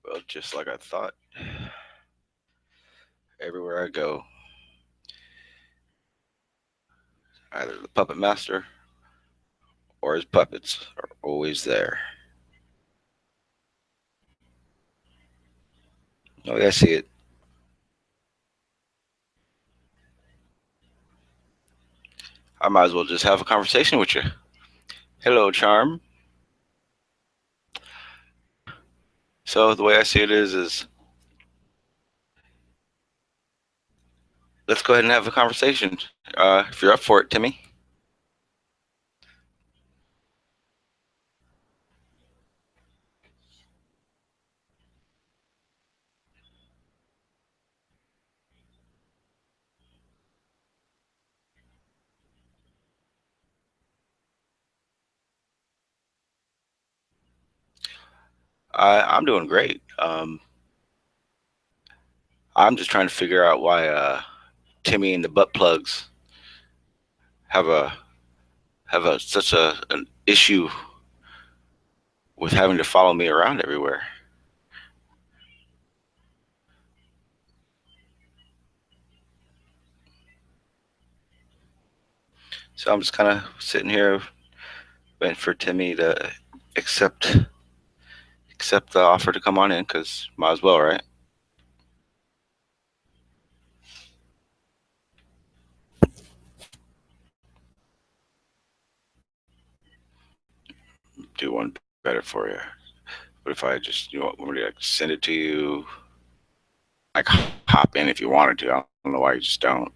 Well, just like I thought, everywhere I go, either the puppet master or his puppets are always there. Oh, yeah, I see it. I might as well just have a conversation with you. Hello, Charm. So the way I see it is let's go ahead and have a conversation. If you're up for it, Timmy. I'm doing great. I'm just trying to figure out why Timmy and the butt plugs have a such an issue with having to follow me around everywhere. So I'm just kind of sitting here waiting for Timmy to accept accept the offer to come on in because might as well, right? Do one better for you. But if I just want me to like, send it to you, like hop in if you wanted to. I don't know why you just don't.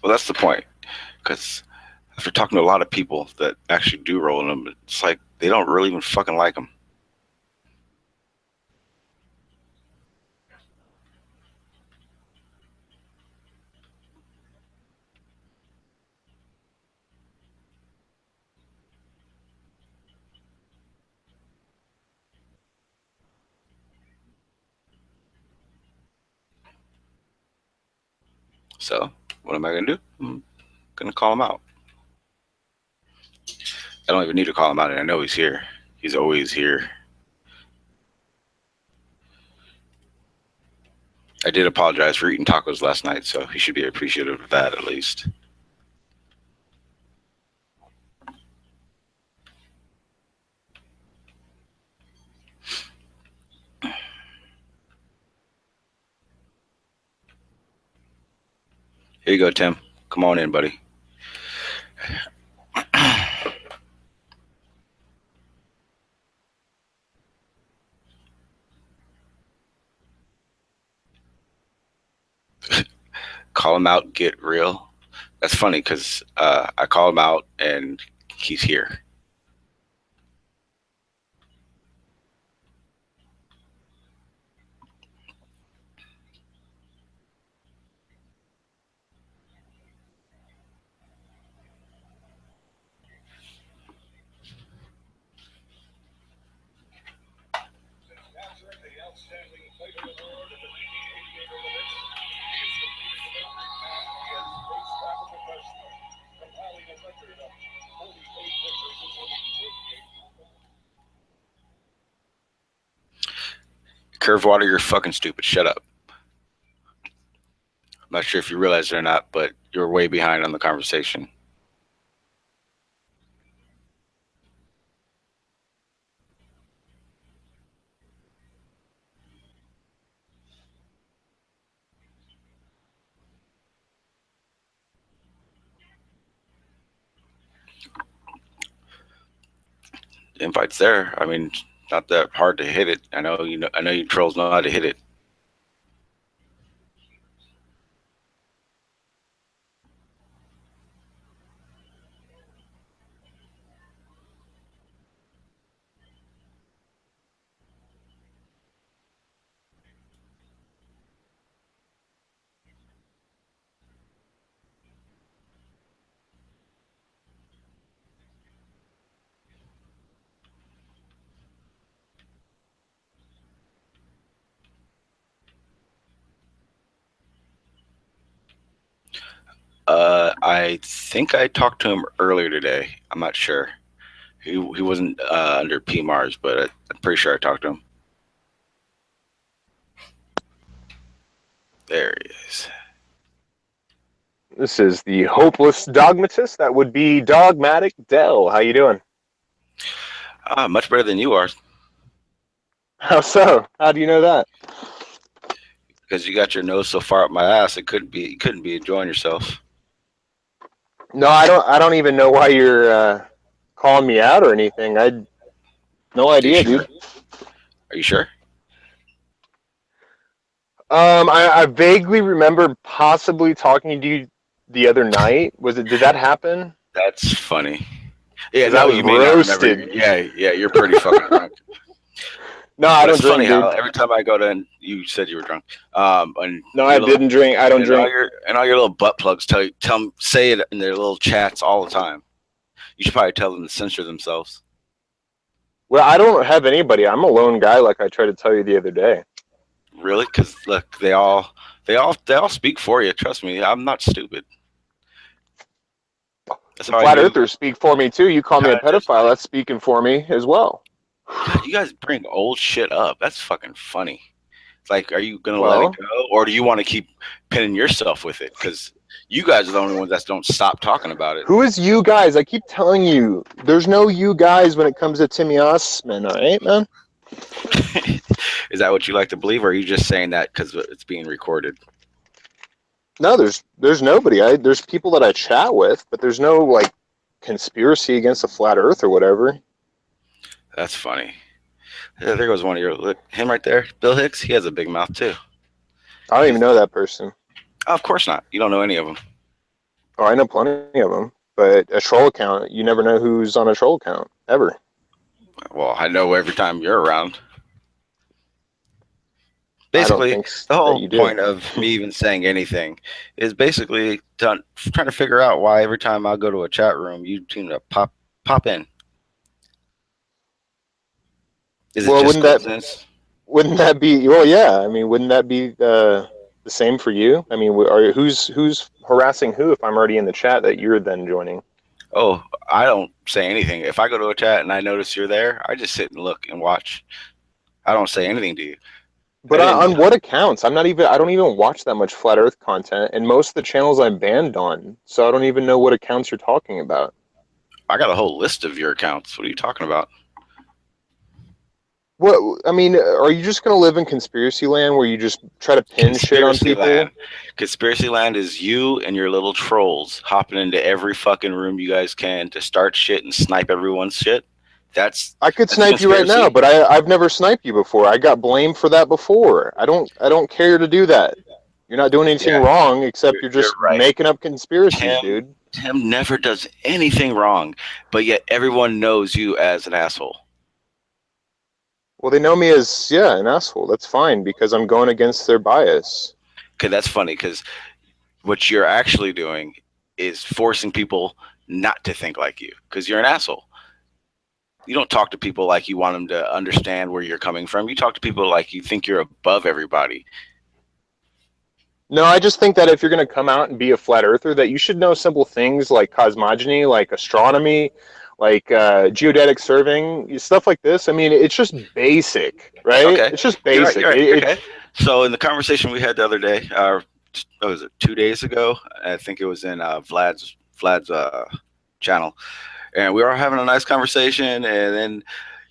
Well, that's the point because after talking to a lot of people that actually do roll in them, it's like they don't really even fucking like them. So what am I gonna do? I'm gonna call him out. I don't even need to call him out, and I know he's here. He's always here. I did apologize for eating tacos last night, so he should be appreciative of that at least. Here you go, Tim. Come on in, buddy. Call him out, get real. That's funny because I call him out and he's here. Curve water, you're fucking stupid. Shut up. I'm not sure if you realize it or not, but you're way behind on the conversation. The invite's there. I mean, not that hard to hit it. I know you know. I know you trolls know how to hit it. I think I talked to him earlier today. I'm not sure. He wasn't under PMARS, but I'm pretty sure I talked to him. There he is. This is the hopeless dogmatist. That would be Dogmatic Dell. How you doing? Much better than you are. How so? How do you know that? Because you got your nose so far up my ass, you couldn't be enjoying yourself. No, I don't even know why you're calling me out or anything. I no idea, dude. Are you sure? I vaguely remember possibly talking to you the other night. Did that happen? That's funny. Yeah, no, you may roasted. Not remember. Yeah, you're pretty fucking drunk. No, I don't drink, funny dude. How every time I go to, you said you were drunk. No, I didn't drink. I don't drink. All your little butt plugs say it in their little chats all the time. You should probably tell them to censor themselves. Well, I don't have anybody. I'm a lone guy, like I tried to tell you the other day. Really? Because look, they all speak for you. Trust me, I'm not stupid. Flat Earthers speak for me too. You call me a pedophile, that's speaking for me as well. God, you guys bring old shit up. That's fucking funny. It's like, are you gonna let it go, or do you want to keep pinning yourself with it? Because you guys are the only ones that don't stop talking about it. Who is you guys? I keep telling you, there's no you guys when it comes to Timmy Osman, all right, man? Is that what you like to believe, or are you just saying that because it's being recorded? No, there's nobody. There's people that I chat with, but there's no like conspiracy against the flat Earth or whatever. That's funny. Yeah, there goes one of your look. Him right there, Bill Hicks. He has a big mouth too. I don't even know that person. Oh, of course not. You don't know any of them. Oh, I know plenty of them, but a troll account, you never know who's on a troll account ever. Well, I know every time you're around. Basically, the whole point of me even saying anything is basically trying to figure out why every time I go to a chat room, you seem to pop in. Is it just coincidence? Wouldn't that be? Well, yeah. I mean, wouldn't that be the same for you? I mean, who's harassing who if I'm already in the chat that you're then joining? Oh, I don't say anything. If I go to a chat and I notice you're there, I just sit and look and watch. I don't say anything to you. But on what accounts? I don't even watch that much Flat Earth content, and most of the channels I'm banned on, so I don't even know what accounts you're talking about. I got a whole list of your accounts. What are you talking about? What, I mean, are you just going to live in conspiracy land where you just try to pin shit on people? Conspiracy land is you and your little trolls hopping into every fucking room you guys can to start shit and snipe everyone's shit. I could snipe you right now, but I've never sniped you before. I got blamed for that before. I don't care to do that. You're not doing anything wrong, except you're just making up conspiracies, dude. Tim never does anything wrong, but yet everyone knows you as an asshole. Well, they know me as, an asshole. That's fine, because I'm going against their bias. Okay, that's funny, because what you're actually doing is forcing people not to think like you, because you're an asshole. You don't talk to people like you want them to understand where you're coming from. You talk to people like you think you're above everybody. No, I just think that if you're going to come out and be a flat earther, that you should know simple things like cosmogony, like astronomy, like geodetic surveying, stuff like this. I mean, it's just basic, right? Okay. It's just basic. You're right. Okay. So in the conversation we had the other day, what was it, 2 days ago? I think it was in Vlad's channel. And we were having a nice conversation, and then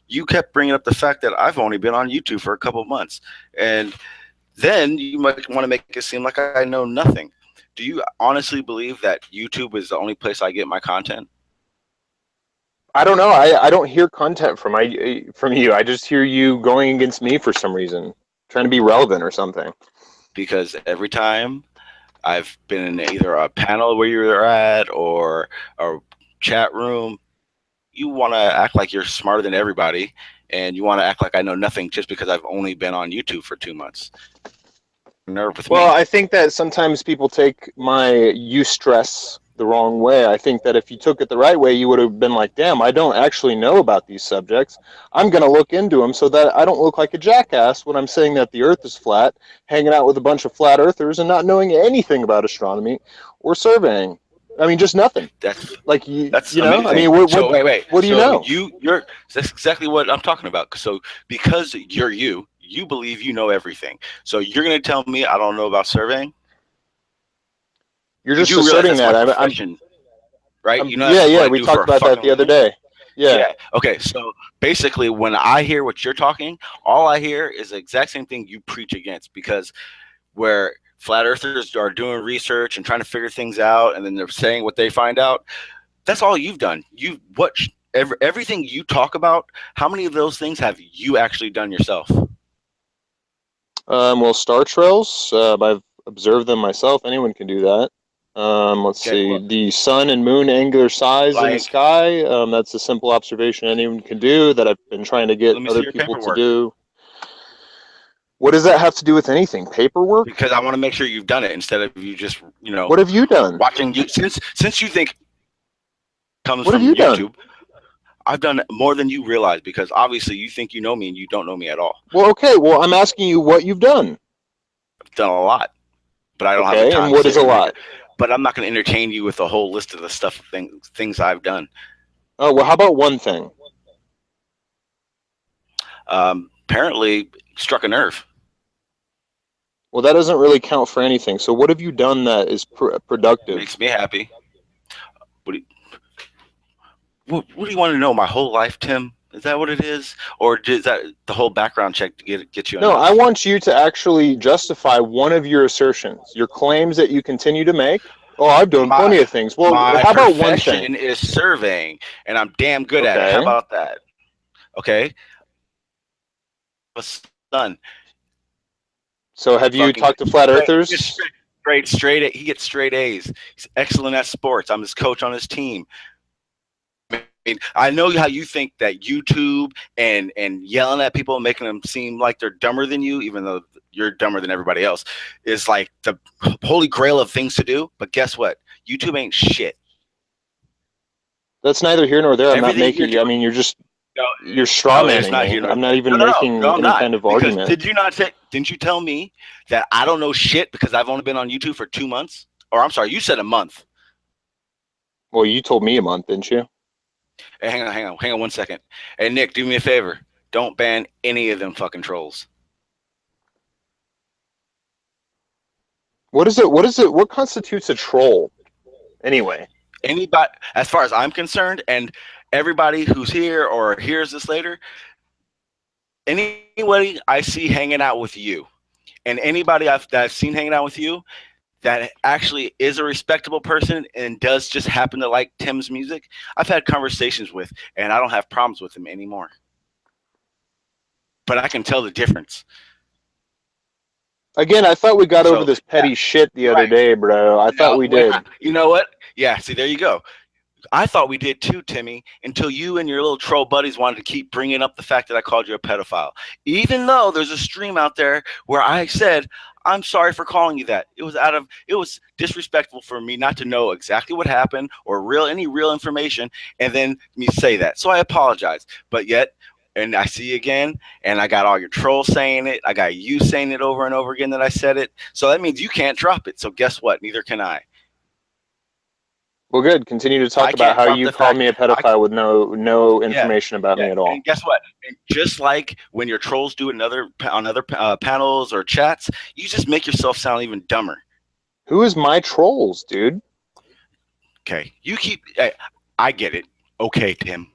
you kept bringing up the fact that I've only been on YouTube for a couple of months. And then you might want to make it seem like I know nothing. Do you honestly believe that YouTube is the only place I get my content? I don't know. I don't hear content from you. I just hear you going against me for some reason, trying to be relevant or something. Because every time I've been in either a panel where you're at or a chat room, you want to act like you're smarter than everybody, and you want to act like I know nothing just because I've only been on YouTube for 2 months. Well, I think that sometimes people take my eustress the wrong way. I think that if you took it the right way, you would have been like, damn, I don't actually know about these subjects. I'm going to look into them so that I don't look like a jackass when I'm saying that the earth is flat, hanging out with a bunch of flat earthers and not knowing anything about astronomy or surveying. I mean, just nothing. That's Like you amazing. I mean, what wait. What do you know? That's exactly what I'm talking about. So because you believe you know everything. So you're gonna tell me I don't know about surveying? You're just asserting that. I'm right? Yeah. We talked about that the other day. Yeah. Okay. So basically, when I hear what you're talking, all I hear is the exact same thing you preach against. Because where flat earthers are doing research and trying to figure things out, and then they're saying what they find out, that's all you've done. Everything you talk about. How many of those things have you actually done yourself? Well, star trails. I've observed them myself. Anyone can do that. Let's see. The sun and moon angular size in the sky. That's a simple observation anyone can do that I've been trying to get other people to do. What does that have to do with anything? Paperwork? Because I want to make sure you've done it instead of you just, What have you done? Watching you since you think comes what from have you YouTube. Done? I've done more than you realize because obviously you think you know me and you don't know me at all. Well, okay. Well, I'm asking you what you've done. I've done a lot, but I don't have the time. And what is a lot? But I'm not going to entertain you with a whole list of the things I've done. Oh, well, how about one thing? Apparently struck a nerve. Well, that doesn't really count for anything. So what have you done that is productive? Makes me happy. What do you want to know? My whole life, Tim? Is that what it is? Or is that the whole background check to get you? No, I want you to actually justify one of your assertions, your claims that you continue to make. Oh, I've done plenty of things. Well, how about one thing? My profession is surveying, and I'm damn good at it. How about that? Okay. What's done? So have you talked to flat earthers? He gets straight A's. He's excellent at sports. I'm his coach on his team. I mean, I know how you think that YouTube and yelling at people, making them seem like they're dumber than you, even though you're dumber than everybody else, is like the holy grail of things to do. But guess what? YouTube ain't shit. That's neither here nor there. I'm not making you. I mean, you're straw manning. I'm not even making any kind of argument. Didn't you tell me that I don't know shit because I've only been on YouTube for 2 months? Or I'm sorry, you said a month. Well, you told me a month, didn't you? Hey, hang on 1 second. Hey, Nick, do me a favor. Don't ban any of them fucking trolls. What is it? What constitutes a troll? Anyway. Anybody, as far as I'm concerned, and everybody who's here or hears this later, anybody I see hanging out with you, and anybody that I've seen hanging out with you that actually is a respectable person and does just happen to like Tim's music, I've had conversations with, and I don't have problems with him anymore. But I can tell the difference. Again, I thought we got over this petty shit the other day, bro. I thought we did. You know what? Yeah, see, there you go. I thought we did too, Timmy, until you and your little troll buddies wanted to keep bringing up the fact that I called you a pedophile. Even though there's a stream out there where I said, I'm sorry for calling you that. It was disrespectful for me not to know exactly what happened or any real information, and then me say that. So I apologize. But yet, and I see you again, and I got all your trolls saying it. I got you saying it over and over again that I said it. So that means you can't drop it. So guess what? Neither can I. Well, good. Continue to talk about how you called me a pedophile with no information about me at all. And guess what? And just like when your trolls do it on other panels or chats, you just make yourself sound even dumber. Who is my trolls, dude? Okay, I get it. Okay, Tim.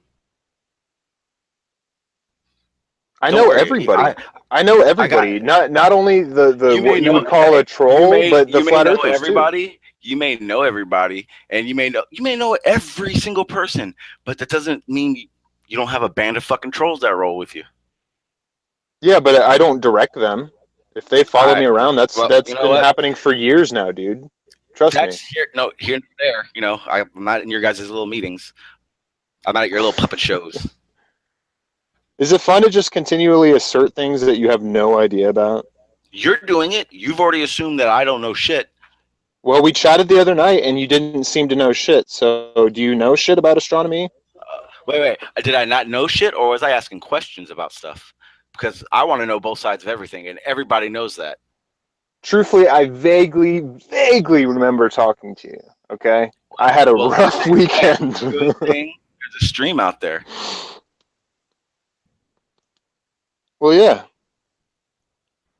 I know everybody. I know everybody. Not only the what you would call a troll, but the flat earthers too. You may know everybody, and you may know every single person, but that doesn't mean you don't have a band of fucking trolls that roll with you. Yeah, but I don't direct them. If they follow me around, that's been happening for years now, dude. Trust me. Here and there. You know, I'm not in your guys' little meetings. I'm not at your little puppet shows. Is it fun to just continually assert things that you have no idea about? You're doing it. You've already assumed that I don't know shit. Well, we chatted the other night, and you didn't seem to know shit. So, do you know shit about astronomy? Wait. Did I not know shit, or was I asking questions about stuff? Because I want to know both sides of everything, and everybody knows that. Truthfully, I vaguely remember talking to you. Okay, I had a rough weekend. Good thing there's a stream out there. Well, yeah.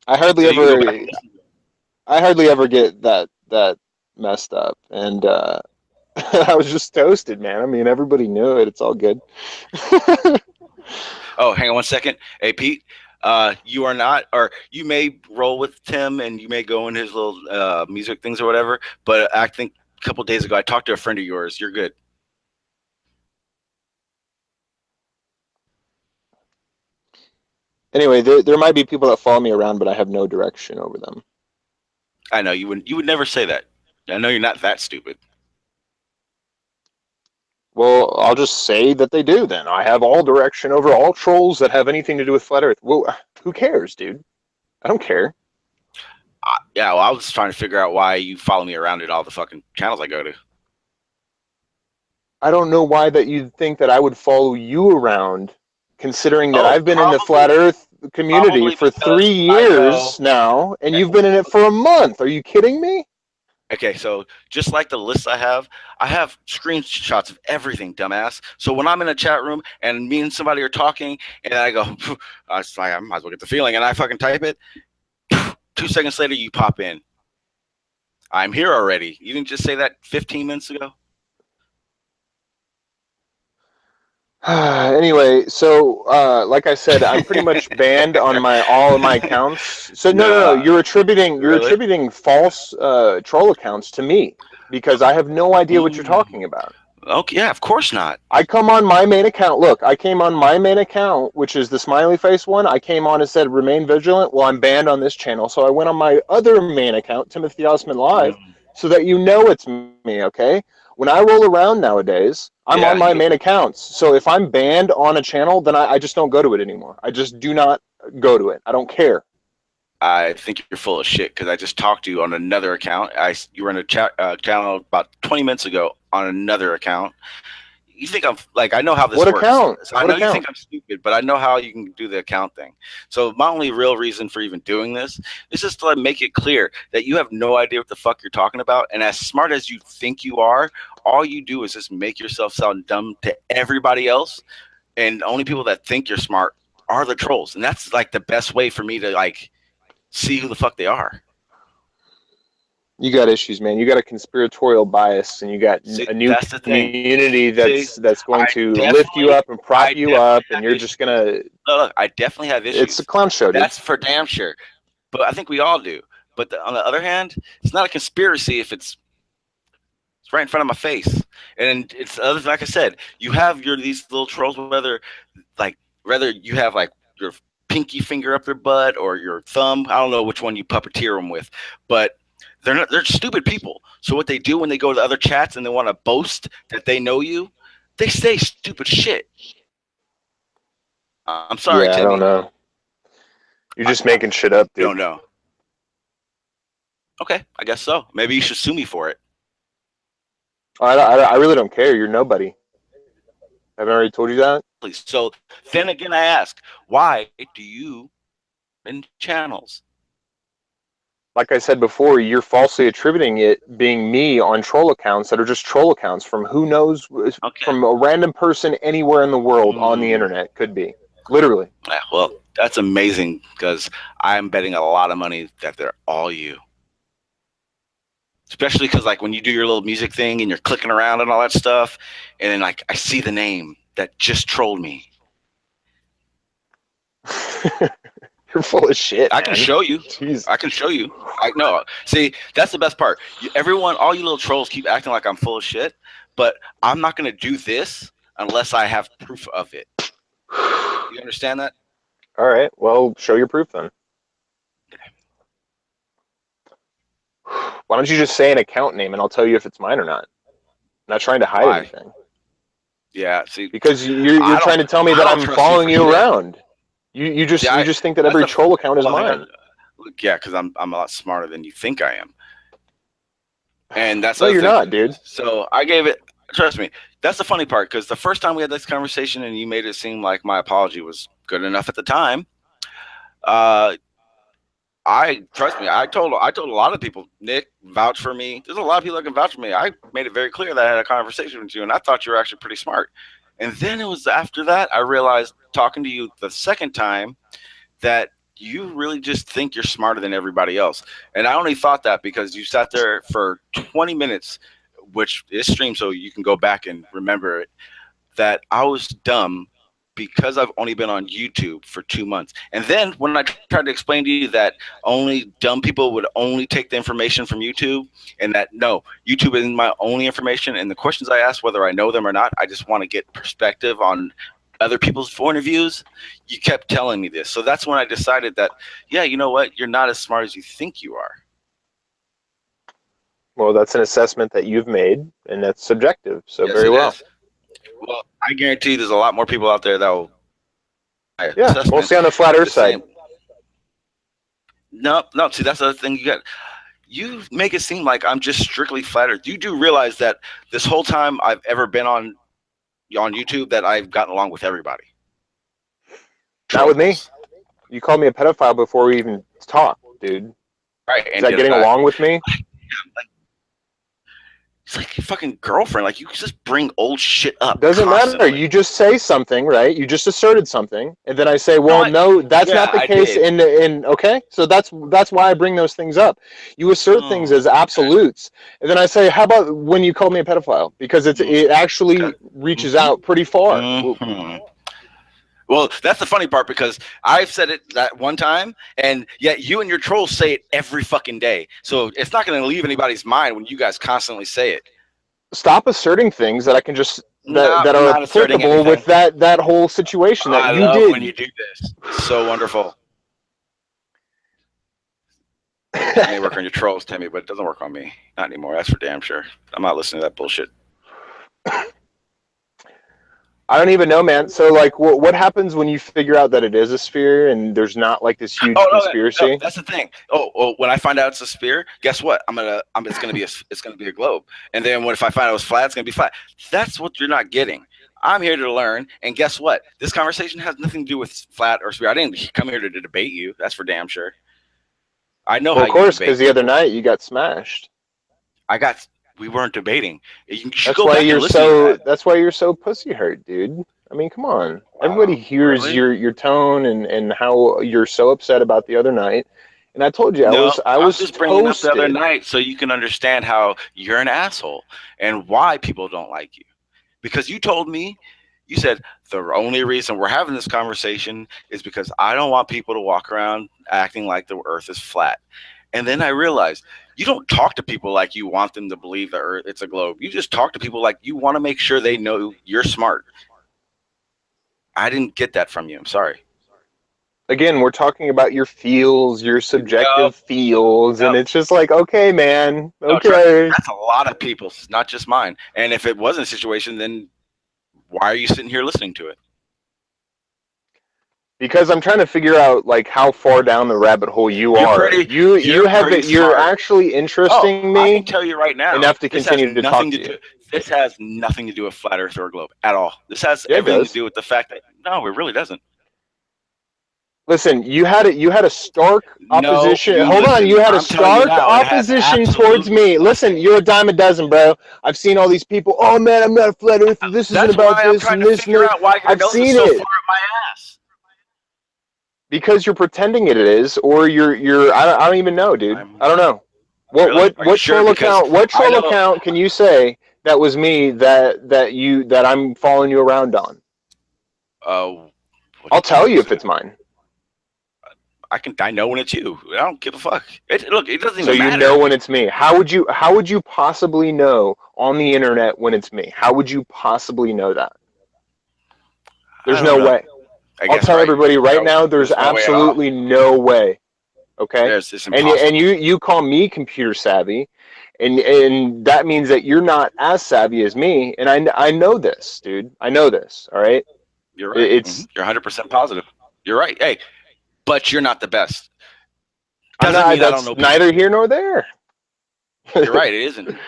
I hardly So you can go back ever, and listen. I hardly ever get that messed up, and I was just toasted, man. I mean, everybody knew it. It's all good. Oh, hang on 1 second. Hey, Pete, you are not, or you may roll with Tim and you may go in his little music things or whatever, but I think a couple days ago I talked to a friend of yours. You're good. Anyway, there might be people that follow me around, but I have no direction over them. I know you would never say that. I know you're not that stupid. Well, I'll just say that they do then. I have all direction over all trolls that have anything to do with Flat Earth. Well, who cares, dude? I don't care. Yeah, well, I was trying to figure out why you follow me around at all the fucking channels I go to. I don't know why that you'd think that I would follow you around, considering that Oh, I've been in the Flat Earth community probably for because 3 years now, and you've been in it for a month. Are you kidding me? Okay, so just like the list I have screenshots of everything, dumbass. So when I'm in a chat room and me and somebody are talking, and I go, I might as well get the feeling, and I fucking type it. 2 seconds later, you pop in. I'm here already. You didn't just say that 15 minutes ago? Anyway, so like I said, I'm pretty much banned on all of my accounts. So no, you're attributing false troll accounts to me because I have no idea what you're talking about. Okay, yeah, of course not. I come on my main account. Look, I came on my main account, which is the smiley face one. I came on and said remain vigilant. Well, I'm banned on this channel, so I went on my other main account, Timothy Osman Live, so that you know it's me. Okay. When I roll around nowadays, I'm on my main accounts. So if I'm banned on a channel, then I just don't go to it anymore. I just do not go to it. I don't care. I think you're full of shit because I just talked to you on another account. You were in a chat channel about 20 minutes ago on another account. You think I'm like, I know how this works. Account? So I know you think I'm stupid, but I know how you can do the account thing. So my only real reason for even doing this is just to like make it clear that you have no idea what the fuck you're talking about. And as smart as you think you are, all you do is just make yourself sound dumb to everybody else. And the only people that think you're smart are the trolls. And that's like the best way for me to like see who the fuck they are. You got issues, man. You got a conspiratorial bias, and you got a new community that's going to lift you up and prop you up, and you're just gonna. Look, I definitely have issues. It's a clown show, dude. That's for damn sure. But I think we all do. But on the other hand, it's not a conspiracy if it's right in front of my face. And it's like I said, you have these little trolls, whether you have like your pinky finger up their butt or your thumb. I don't know which one you puppeteer them with, but they're stupid people. So what they do when they go to other chats and they want to boast that they know you, they say stupid shit. I'm sorry, Timmy. I don't know. You're just making shit up, dude. You don't know. Okay, I guess so. Maybe you should sue me for it. I really don't care. You're nobody. Haven't I already told you that? So then again, I ask, why do you in channels? Like I said before, you're falsely attributing it being me on troll accounts that are just troll accounts from who knows, from a random person anywhere in the world on the internet. Could be. Literally. Yeah, well, that's amazing because I'm betting a lot of money that they're all you. Especially because like when you do your little music thing and you're clicking around and all that stuff, and then like I see the name that just trolled me. You're full of shit. I can show you. Jeez. I can show you. I know. See, that's the best part. All you little trolls keep acting like I'm full of shit, but I'm not going to do this unless I have proof of it. You understand that? All right. Well, show your proof then. Why don't you just say an account name and I'll tell you if it's mine or not? I'm not trying to hide anything. Yeah, see, because you're trying to tell me that I'm following you around. You just think that every troll account is mine. Yeah, because I'm a lot smarter than you think I am. And that's no, you're not, dude. So I gave it. Trust me, that's the funny part because the first time we had this conversation and you made it seem like my apology was good enough at the time. I I trust me. I told a lot of people, Nick, vouch for me. There's a lot of people that can vouch for me. I made it very clear that I had a conversation with you, and I thought you were actually pretty smart. And then it was after that I realized, talking to you the second time, that you really just think you're smarter than everybody else. And I only thought that because you sat there for 20 minutes, which is streamed, so you can go back and remember it, that I was dumb because I've only been on YouTube for 2 months. And then when I tried to explain to you that only dumb people would only take the information from YouTube, and that no, YouTube isn't my only information, and the questions I ask, whether I know them or not, I just want to get perspective on other people's point of views, you kept telling me this. So that's when I decided that, yeah, you know what? You're not as smart as you think you are. Well, that's an assessment that you've made, and that's subjective. So Yes, very it well. is. Well, I guarantee there's a lot more people out there that will. Yeah, mostly on the flat Earth side. No. See, that's the other thing you got. You make it seem like I'm just strictly flat Earth. You do realize that this whole time I've ever been on YouTube, that I've gotten along with everybody. Not with me. You called me a pedophile before we even talked, dude. Right? Is that getting along with me? It's like your fucking girlfriend. Like, you just bring old shit up. Doesn't constantly. matter. You just say something, right? You just asserted something, and then I say, "Well, no, that's not the case." In okay, so that's why I bring those things up. You assert things as absolutes, and then I say, "How about when you called me a pedophile?" Because it actually reaches out pretty far. Well, that's the funny part, because I've said it that one time, and yet you and your trolls say it every fucking day. So it's not going to leave anybody's mind when you guys constantly say it. Stop asserting things that I can just that are applicable with that whole situation that you did. I love when you do this. It's so wonderful. It may work on your trolls, Timmy, but it doesn't work on me. Not anymore. That's for damn sure. I'm not listening to that bullshit. I don't even know, man. So, like, what happens when you figure out that it is a sphere and there's not like this huge conspiracy? No, that's the thing. When I find out it's a sphere, guess what? It's gonna be a globe. And then if I find out it's flat, it's gonna be flat. That's what you're not getting. I'm here to learn, and guess what? This conversation has nothing to do with flat or sphere. I didn't come here to debate you. That's for damn sure. I know. Well, of course, because the other night you got smashed. We weren't debating. That's why you're so pussy hurt, dude. I mean, come on. Everybody hears your tone and how you're so upset about the other night. And I told you, I was just bringing up the other night so you can understand how you're an asshole and why people don't like you. Because you told me, you said the only reason we're having this conversation is because I don't want people to walk around acting like the Earth is flat. And then I realized, you don't talk to people like you want them to believe the Earth it's a globe. You just talk to people like you want to make sure they know you're smart. I didn't get that from you. I'm sorry. Again, we're talking about your feels, your subjective feels, and it's just like, okay, man, okay. That's a lot of people's, not just mine. And if it wasn't a situation, then why are you sitting here listening to it? Because I'm trying to figure out like how far down the rabbit hole you're actually interesting me. I can tell you right now enough to continue to talk to you. This has nothing to do with flat Earth or a globe at all. This has everything to do with the fact that no, it really doesn't. Listen, you had a stark opposition. Hold on, you had a stark opposition towards me. Listen, you're a dime a dozen, bro. I've seen all these people. Oh man, I'm not a flat earther. This isn't about this and this and that. I've seen it. Because you're pretending it is, or you're. I don't even know, dude. I don't know. What troll account? What troll account can you say that was me that I'm following you around on? I'll tell you if it's mine. I know when it's you. I don't give a fuck. Look, it doesn't even matter. So you know when it's me. How would you possibly know on the internet when it's me? How would you possibly know that? There's no way. I'll tell everybody right now. There's absolutely no way. Okay. It's impossible. And you call me computer savvy, and that means that you're not as savvy as me. And I know this, dude. I know this. All right. You're right. You're 100% positive. You're right. Hey. But you're not the best. That's neither here nor there. You're right, it isn't.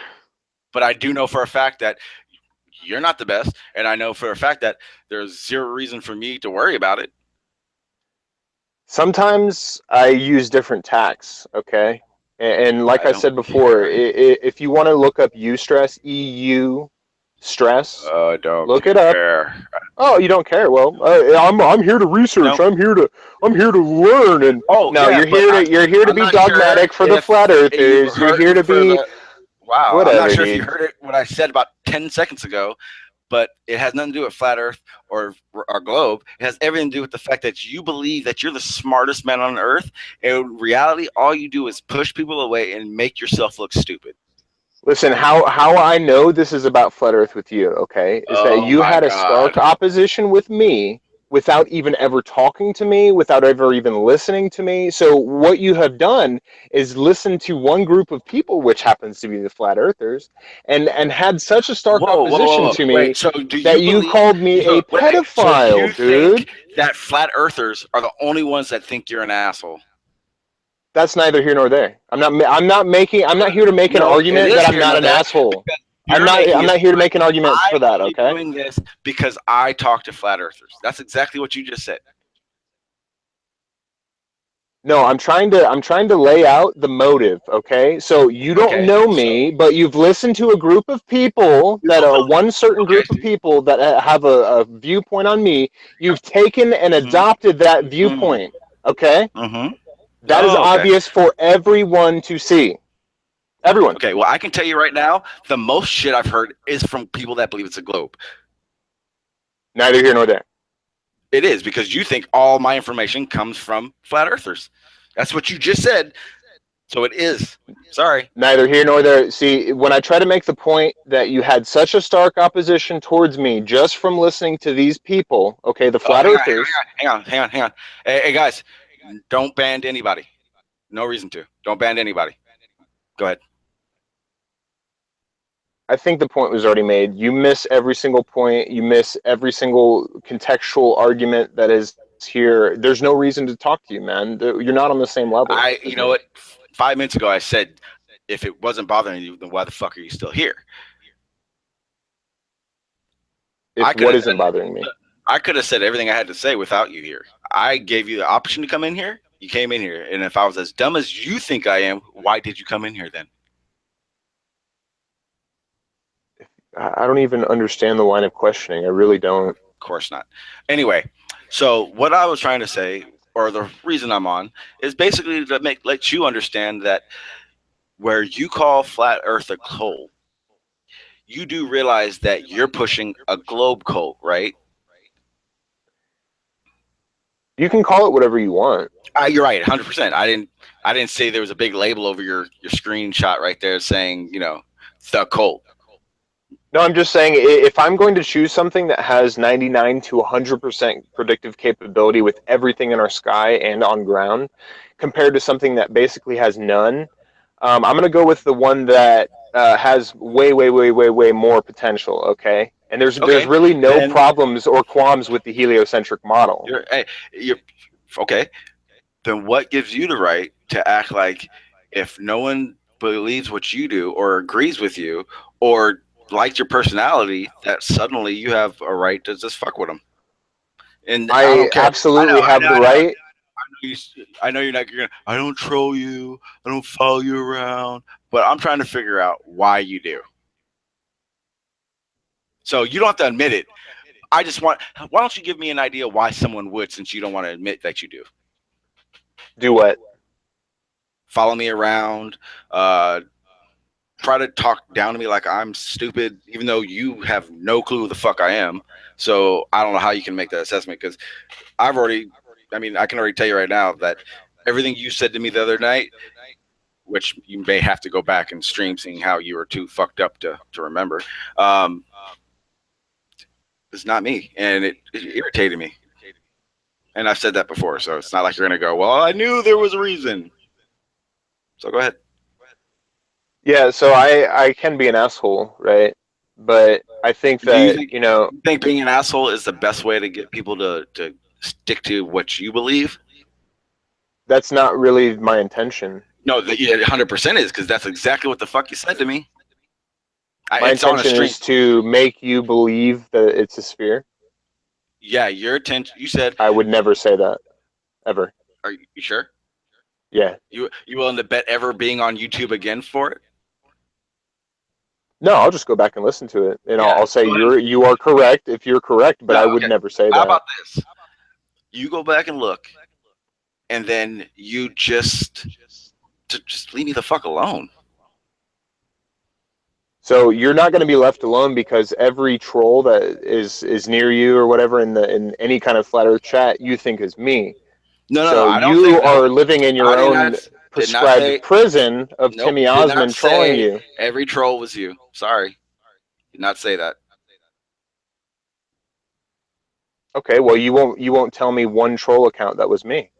But I do know for a fact that you're not the best, and I know for a fact that there's zero reason for me to worry about it. Sometimes I use different tacks, okay? And like I I don't said before, care. if you want to look up Eustress, EU stress, I don't look it up. care. Oh, you don't care? Well, I'm here to research. No. I'm here to learn. And Oh no, yeah, but you're here to I'm be not sure dogmatic for the if flat you earthers. You're heard here to for be the. Wow, I'm not whatever, sure if you dude. heard it what I said about 10 seconds ago, but it has nothing to do with flat Earth or our globe. It has everything to do with the fact that you believe that you're the smartest man on Earth. And in reality, all you do is push people away and make yourself look stupid. Listen, how I know this is about flat Earth with you, okay, is that Oh you my had a stark God. opposition with me without even ever talking to me, without ever even listening to me. So what you have done is listen to one group of people, which happens to be the flat Earthers, and had such a stark Whoa, whoa, opposition whoa, to whoa. me Wait, so do you that you believe? called me a So, wait, so you pedophile, dude. think that flat earthers are the only ones that think you're an asshole? That's neither here nor there. I'm not here to make an No, it argument is that I'm here not nor an there asshole. because you're I'm making it not seem here to like make an argument I'm for that, only okay? doing this because I talk to flat earthers. That's exactly what you just said. No, I'm trying to lay out the motive, okay? So you don't Okay, know so me, but you've listened to a group of people you that don't are know. one certain Okay. group of people that have a viewpoint on me. You've taken and Mm-hmm. adopted that Mm-hmm. viewpoint, okay? Mm-hmm. That is Oh, okay. obvious for everyone to see. Everyone. Okay. Well, I can tell you right now, the most shit I've heard is from people that believe it's a globe. Neither here nor there. It is because you think all my information comes from flat earthers. That's what you just said. So it is. Sorry. Neither here nor there. See, when I try to make the point that you had such a stark opposition towards me just from listening to these people, okay, the Oh, flat earthers, hang on. Hey, guys, don't ban anybody. No reason to. Don't ban anybody. Go ahead. I think the point was already made. You miss every single point. You miss every single contextual argument that is here. There's no reason to talk to you, man. You're not on the same level You as know me. what? 5 minutes ago, I said if it wasn't bothering you, then why the fuck are you still here? I If could what have isn't bothering me. I could have said everything I had to say without you here. I gave you the option to come in here. You came in here, and if I was as dumb as you think I am, why did you come in here then? I don't even understand the line of questioning. I really don't. Of course not. Anyway, so what I was trying to say, or the reason I'm on, is basically to let you understand that where you call flat Earth a cult, you do realize that you're pushing a globe cult, right? You can call it whatever you want. You're right, 100%. I didn't say there was a big label over your screenshot right there saying, the cult. No, I'm just saying if I'm going to choose something that has 99 to 100% predictive capability with everything in our sky and on ground, compared to something that basically has none, I'm going to go with the one that has way more potential. Okay, and there's Okay, really no then problems or qualms with the heliocentric model. you're okay. Then what gives you the right to act like if no one believes what you do or agrees with you or likes your personality, that suddenly you have a right to just fuck with them? And I I don't care. absolutely have the right. You, I know you're not. You're gonna. I don't troll you. I don't follow you around. But I'm trying to figure out why you do. So you don't have to admit it. I just want. Why don't you give me an idea why someone would, since you don't want to admit that you do? Do what? Follow me around. Try to talk down to me like I'm stupid, even though you have no clue who the fuck I am. So I don't know how you can make that assessment because I can already tell you right now that everything you said to me the other night, which you may have to go back and stream, seeing how you were too fucked up to remember, is not me, and it irritated me. And I've said that before, so it's not like you're gonna go, well, I knew there was a reason. So go ahead. Yeah, so I can be an asshole, right? But I think Do you that, think you think being an asshole is the best way to get people to stick to what you believe? that's not really my intention. No, that 100% is because that's exactly what the fuck you said to me. My It's on a intention stream. is to make you believe that it's a sphere. Yeah, your attention. You said I would never say that, ever. Are you sure? Yeah. You willing to bet ever being on YouTube again for it? No, I'll just go back and listen to it, and Yeah. I'll say you are correct if you're correct, but No, I would okay. never say How that. about this? You go back and look, and then you just leave me the fuck alone. So you're not going to be left alone because every troll that is near you or whatever in any kind of flat Earth chat you think is me. No, So I don't you think are living in your own prescribed prison of Timmy Osmond trolling you. Every troll was you. Sorry, did not say that. Okay, well you won't tell me one troll account that was me.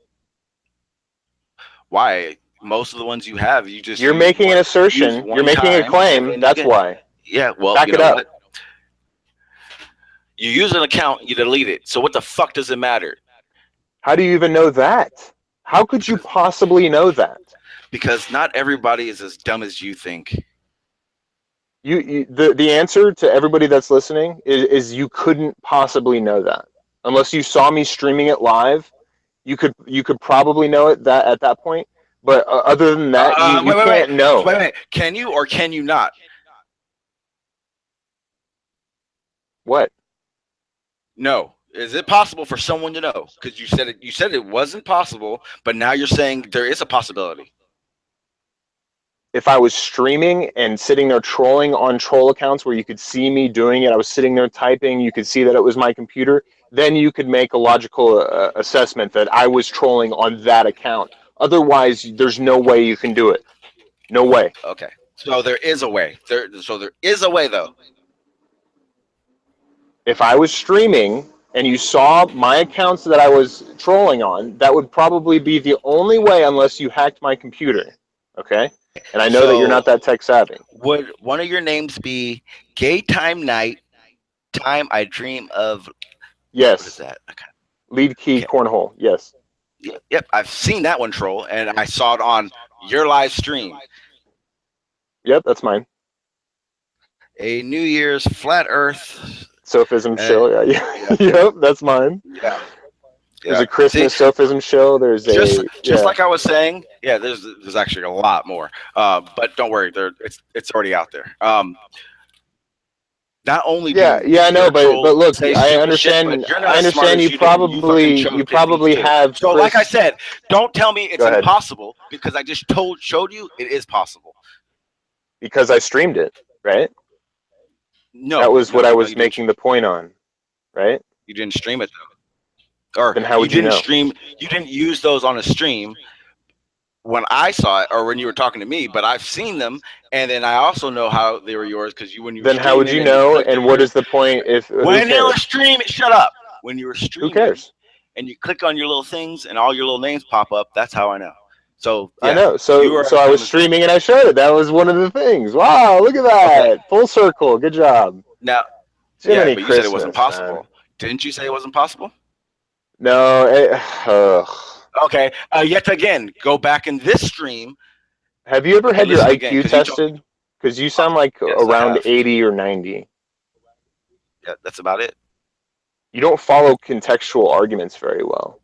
Why? Most of the ones you have, you're making an assertion. You're making a claim. That's why. Yeah, well, back it up. What? You use an account, you delete it. So what the fuck does it matter? How do you even know that? How could you possibly know that? Because not everybody is as dumb as you think. The answer to everybody that's listening is you couldn't possibly know that unless you saw me streaming it live. You could probably know it at that point. But other than that, you can't know. Wait. Can you or can you not? What? No. Is it possible for someone to know? Because you said it wasn't possible, but now you're saying there is a possibility. If I was streaming and sitting there trolling on troll accounts where you could see me doing it, I was sitting there typing, you could see that it was my computer, then you could make a logical assessment that I was trolling on that account. Otherwise, there's no way you can do it. No way. Okay. So there is a way. There is a way, though. If I was streaming and you saw my accounts that I was trolling on, that would probably be the only way unless you hacked my computer. Okay? And I know that you're not that tech savvy. Would one of your names be Gay Time Night, Time I Dream of... Yes. What is that? Okay. Lead Key Cornhole. Yes. Yep, I've seen that one troll, and I saw it on your live stream. Yep, that's mine. A New Year's Flat Earth Sophism show. Yeah. Yep, that's mine. Yeah. There's a Christmas Sophism show. There's just like I was saying. Yeah, there's actually a lot more. But don't worry, it's already out there. Not only I know, but look, I understand. You probably have. So, like I said, don't tell me it's impossible because I just showed you it is possible. Because I streamed it, right? No, that was what I was making the point on, right? You didn't stream it though, or then how would you know? Stream? You didn't use those on a stream when I saw it, or when you were talking to me. But I've seen them, and then I also know how they were yours because when you. Then how would you know? And what is the point if when you were streaming? Shut up. When you were streaming, who cares? And you click on your little things, and all your little names pop up. That's how I know. So I know. So I was streaming and I showed it. That was one of the things. Wow, look at that. Okay. Full circle. Good job. Now, but you said it wasn't possible. Man. Didn't you say it wasn't possible? No. Okay. Yet again, go back in this stream. Have you ever had your IQ tested? Because you sound like around 80 or 90. Yeah, that's about it. You don't follow contextual arguments very well.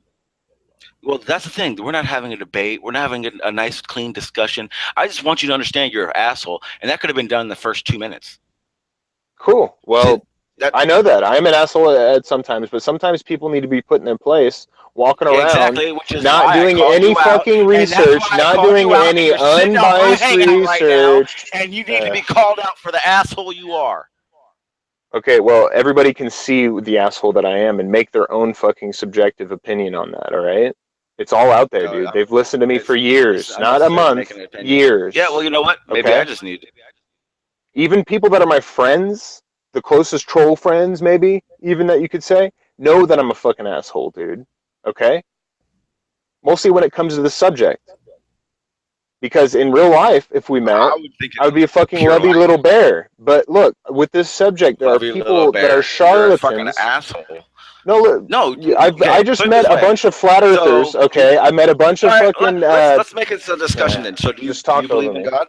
Well, that's the thing. We're not having a debate. We're not having a nice, clean discussion. I just want you to understand you're an asshole, and that could have been done in the first 2 minutes. Cool. Well, I know that. I'm an asshole at sometimes, but sometimes people need to be put in their place, walking around, not doing any fucking research, not doing any unbiased research. And you need to be called out for the asshole you are. Okay, well, everybody can see the asshole that I am and make their own fucking subjective opinion on that, all right? It's all out there, dude. They've listened to me for years, not a month, years. Yeah, well, you know what? Maybe I just need to. Even people that are my friends, the closest troll friends, maybe, even that you could say, know that I'm a fucking asshole, dude. Okay? Mostly when it comes to the subject. Because in real life, if we met, I would be a fucking lovey little bear. But look, with this subject, there are people that are charlatans. You're a fucking asshole. No, I just met a bunch of flat earthers. Okay, I met a bunch of fucking. Let's make it a discussion then. So do you believe in God?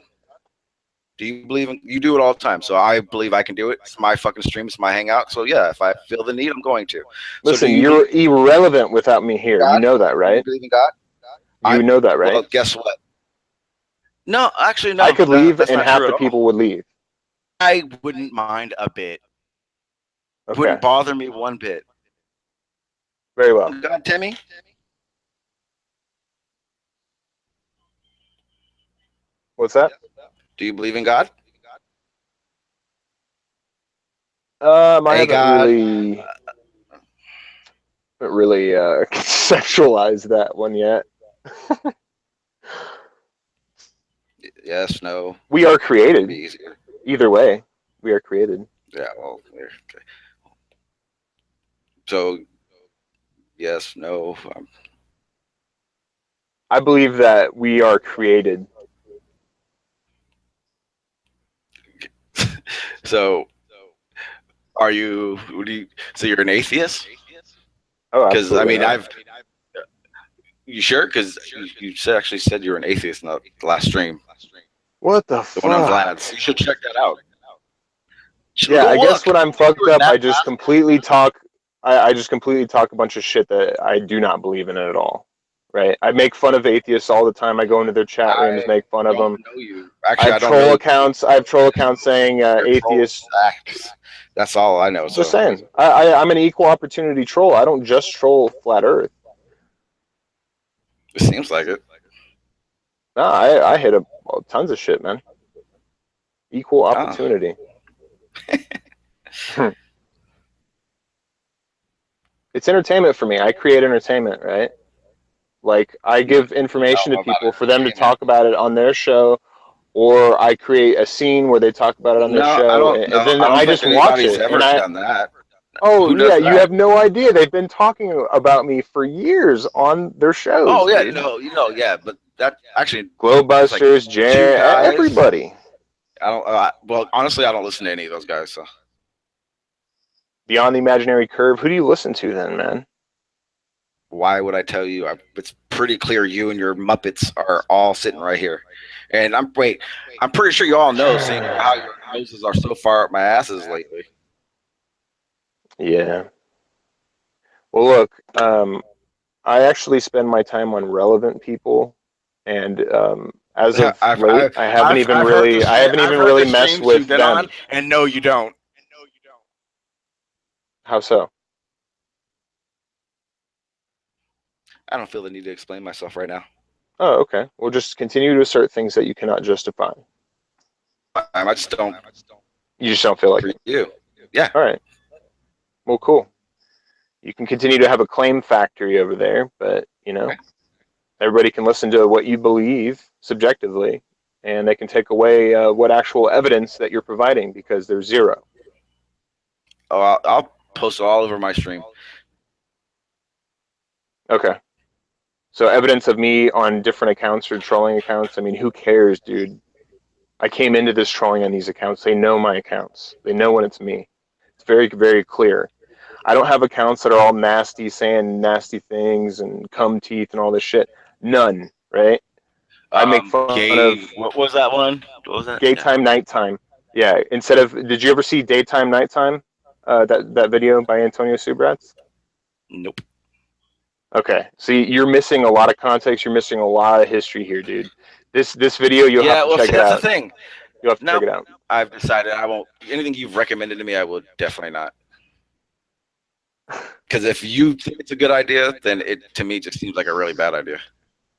Do you believe in? You do it all the time. So I believe I can do it. It's my fucking stream. It's my hangout. So yeah, if I feel the need, I'm going to. Listen, you're irrelevant without me here. You know that, right? Do you believe in God? You know that, right? Well, guess what? No, actually, no. I could leave That's and not half true the at all. people would leave. I wouldn't mind a bit. Okay. Wouldn't bother me one bit. Very well. God, Timmy? What's that? Do you believe in God? I Hey, haven't God. really conceptualized that one yet. Yes, no. We are created. Be easier. Either way, we are created. Yeah, well, okay. So, yes, no. I believe that we are created. So, are you? So you're an atheist? Oh, Because I absolutely. mean, You sure? Because you actually said you were an atheist in the last stream. What the The one on fuck? Vlad's. You should check that out. Yeah, Go I guess look. when I'm fucked You were up, that I just completely talk. I just completely talk a bunch of shit that I do not believe in it at all. Right? I make fun of atheists all the time. I go into their chat rooms, I make fun of don't them. know you. I Actually, I have don't troll know accounts. I have troll accounts saying your atheists. acts. That's all I know. Just So saying. I'm an equal opportunity troll. I don't just troll flat Earth. it seems like it. No, I hit tons of shit, man. Equal Oh. opportunity. It's entertainment for me. I create entertainment, right? Like I give information to people for them to talk about it on their show, or I create a scene where they talk about it on their No, I show, don't and know. then I don't I think just watch anybody's it. ever And done that. oh Who does yeah, you that? have no idea. They've been talking about me for years on their shows. Oh yeah, dude. yeah, but that actually Glowbusters, like Jan, guys. everybody. I don't. Well, honestly, I don't listen to any of those guys. So Beyond the Imaginary Curve. Who do you listen to then, man? why would I tell you? It's pretty clear you and your Muppets are all sitting right here. And I'm pretty sure you all know, seeing how your noses are so far up my asses lately. Yeah. Well, look, I actually spend my time on relevant people, and as of late, I haven't even really messed with them. On, and no, you don't. How so? I don't feel the need to explain myself right now. Oh, okay. Well, just continue to assert things that you cannot justify. I just don't. You just don't feel like it. You. Yeah. All right. Well, cool. You can continue to have a claim factory over there, but okay. Everybody can listen to what you believe subjectively, and they can take away what actual evidence that you're providing because there's zero. Oh, I'll post it all over my stream. Okay. So evidence of me on different accounts or trolling accounts, I mean, who cares, dude? I came into this trolling on these accounts. They know my accounts. They know when it's me. It's very, very clear. I don't have accounts that are all nasty, saying nasty things and cum teeth and all this shit. None, right? I make fun of... What was that one? What was that? Daytime, nighttime. Yeah, instead of... Did you ever see Daytime, Nighttime? That video by Antonio Subrats? Nope. Okay, see, you're missing a lot of context. You're missing a lot of history here, dude. This video, you'll have to check it out. That's the thing. You'll have to check it out. I've decided I won't. Anything you've recommended to me, I will definitely not. Because if you think it's a good idea, then it to me just seems like a really bad idea.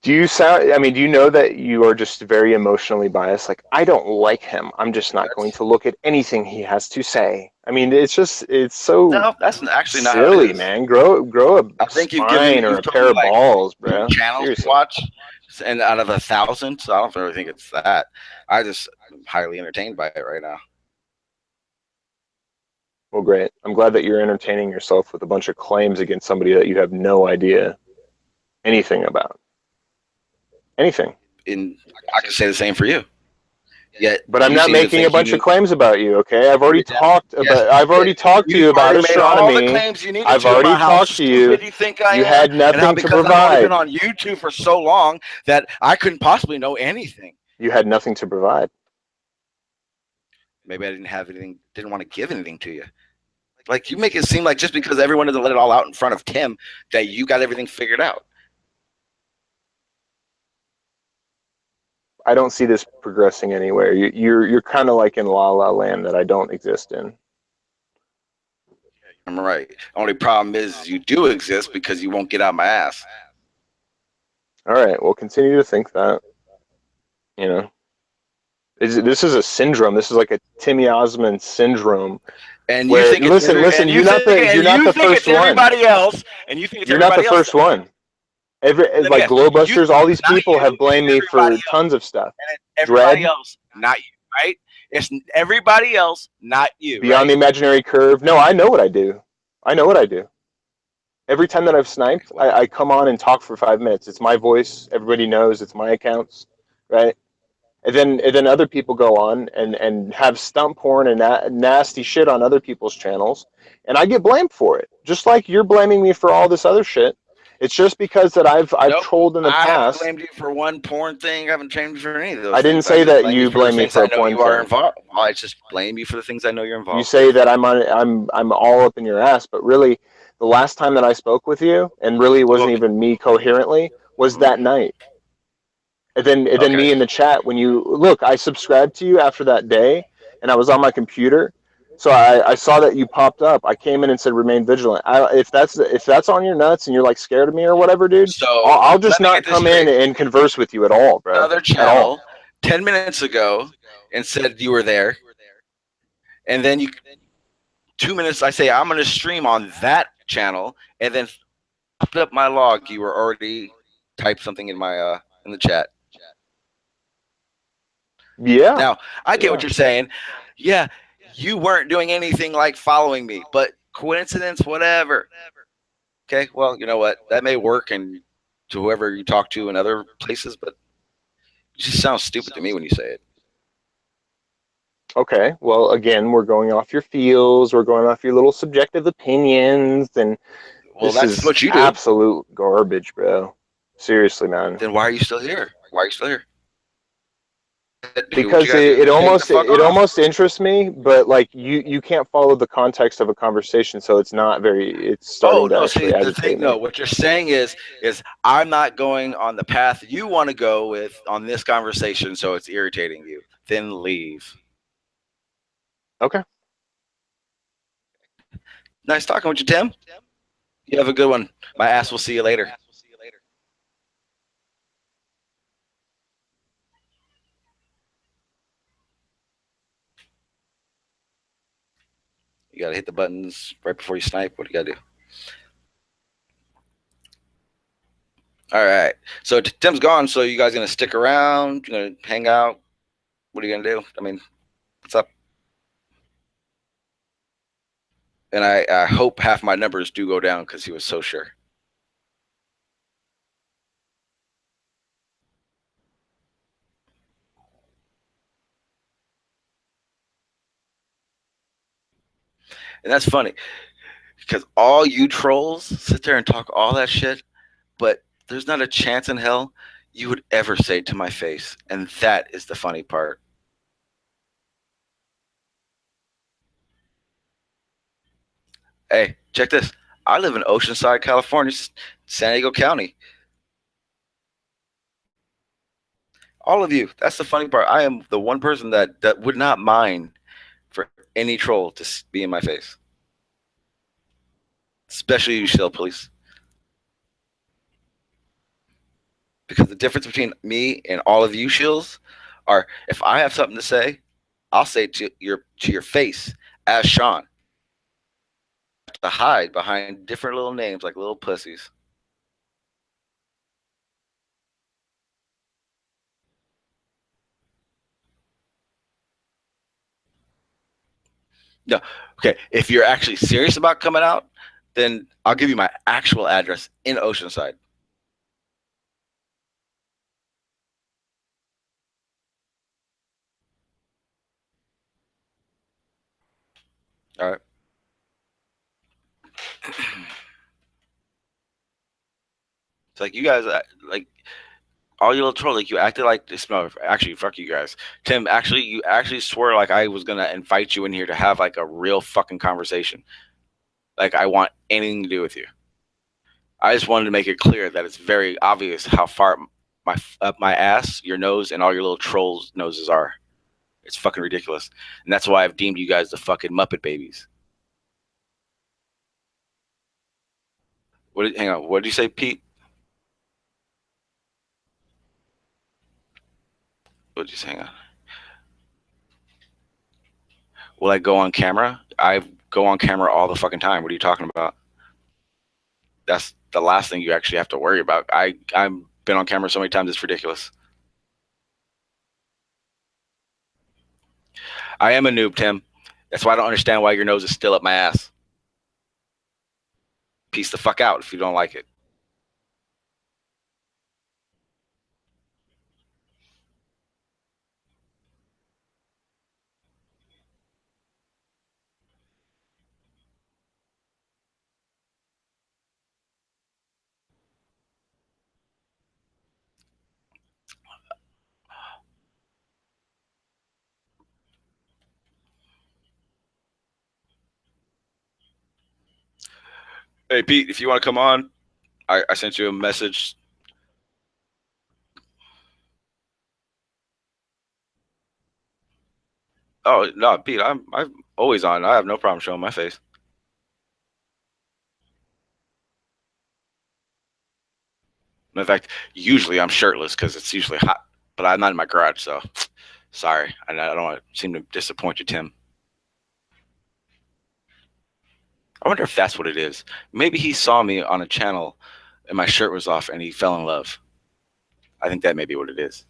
Do you know that you are just very emotionally biased? Like, I don't like him. I'm just not going to look at anything he has to say. I mean, it's so no, that's actually not silly, man. Grow a spine or a pair of balls, bro. Channels to watch, and out of 1,000, so I don't really think it's that. I just am highly entertained by it right now. Well, great. I'm glad that you're entertaining yourself with a bunch of claims against somebody that you have no idea anything about. Anything. I can say the same for you. Yet, but I'm not making a bunch of claims about you. Okay, I've already talked to you about astronomy. I've already talked to you. You had nothing to provide. I've been on YouTube for so long that I couldn't possibly know anything. You had nothing to provide. Maybe I didn't have anything. Didn't want to give anything to you. Like you make it seem like just because everyone doesn't let it all out in front of Tim that you got everything figured out. I don't see this progressing anywhere. You're kind of like in la la land that I don't exist in. I'm right. Only problem is you do exist because you won't get out my ass. All right, well, continue to think that. You know, this is a syndrome. This is like a Timmy Osmond syndrome. And Where, you think it's listen, you're not the first one. Everybody else, and you think it's you're not the everybody first else. one. Like Glowbusters, all these people have blamed me for tons of stuff. Everybody else, not you, right? It's everybody else, not you. Beyond the imaginary curve. No, I know what I do. I know what I do. Every time that I've sniped, I come on and talk for 5 minutes. It's my voice. Everybody knows it's my accounts, right? And then other people go on and have stump porn and nasty shit on other people's channels, and I get blamed for it. Just like you're blaming me for all this other shit. It's just because that I've trolled in the past. I haven't blamed you for one porn thing. I haven't blamed you for any of those. I didn't say that you blame me for a porn thing. Well, I just blame you for the things I know you're involved. You say that I'm all up in your ass, but really, the last time that I spoke with you, and really it wasn't even me coherently, was that night. And then me in the chat, when you look, I subscribed to you after that day, and I was on my computer, so I saw that you popped up. I came in and said, "Remain vigilant." If that's on your nuts and you're like scared of me or whatever, dude, so I'll just not come in and converse with you at all, bro. Another channel 10 minutes ago and said you were there, and then 2 minutes I say I'm going to stream on that channel, and then popped up my log. You were already typed something in my in the chat. Yeah. Now I get what you're saying. Yeah. You weren't doing anything like following me, but coincidence, whatever. Okay, well, you know what? That may work and to whoever you talk to in other places, but it just sounds stupid to me when you say it. Okay, well, again, we're going off your feels. We're going off your little subjective opinions, and well, that's what you do. Absolute garbage, bro. Seriously, man. Then why are you still here? Why are you still here? Because it almost interests me, but like you can't follow the context of a conversation, so it's not very. It's starting to actually agitate me. No, what you're saying is I'm not going on the path you want to go with on this conversation, so it's irritating you. Then leave. Okay. Nice talking with you, Tim. You have a good one. My ass will see you later. You got to hit the buttons right before you snipe. What do you got to do? All right. So Tim's gone. So you guys going to stick around? You going to hang out? What are you going to do? I mean, what's up? And I hope half my numbers do go down because he was so sure. And that's funny because all you trolls sit there and talk all that shit, but there's not a chance in hell you would ever say it to my face. And that is the funny part. Hey, check this. I live in Oceanside, California, San Diego County. All of you. That's the funny part. I am the one person that would not mind for any troll to be in my face. Especially you, Shell Police. Because the difference between me and all of you shills are if I have something to say, I'll say it to your face as Sean. To hide behind different little names like little pussies. No, okay. If you're actually serious about coming out, then I'll give you my actual address in Oceanside. All right. It's like you guys, like all you little trolls, like you acted like this. No, actually, fuck you guys. Tim, actually, you actually swore like I was gonna invite you in here to have like a real fucking conversation. Like I want anything to do with you. I just wanted to make it clear that it's very obvious how far my ass, your nose, and all your little trolls' noses are. It's fucking ridiculous, and that's why I've deemed you guys the fucking Muppet babies. Hang on. What did you say, Pete? What did you say? Hang on. Will I go on camera? I go on camera all the fucking time. What are you talking about? That's the last thing you actually have to worry about. I've been on camera so many times, it's ridiculous. I am a noob, Tim. That's why I don't understand why your nose is still up my ass. Peace the fuck out if you don't like it. Hey, Pete, if you want to come on, I sent you a message. Oh, no, Pete, I'm always on. I have no problem showing my face. In fact, usually I'm shirtless because it's usually hot, but I'm not in my garage, so sorry. I don't want to seem to disappoint you, Tim. I wonder if that's what it is. Maybe he saw me on a channel and my shirt was off and he fell in love. I think that may be what it is.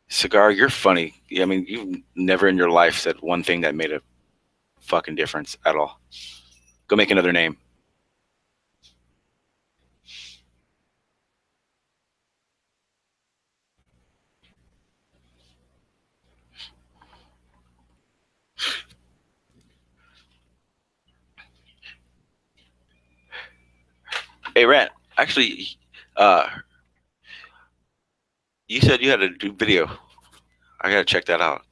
Cigar, you're funny. I mean, you've never in your life said one thing that made a fucking difference at all. Go make another name. Hey, Rant, actually, you said you had to do video. I gotta check that out.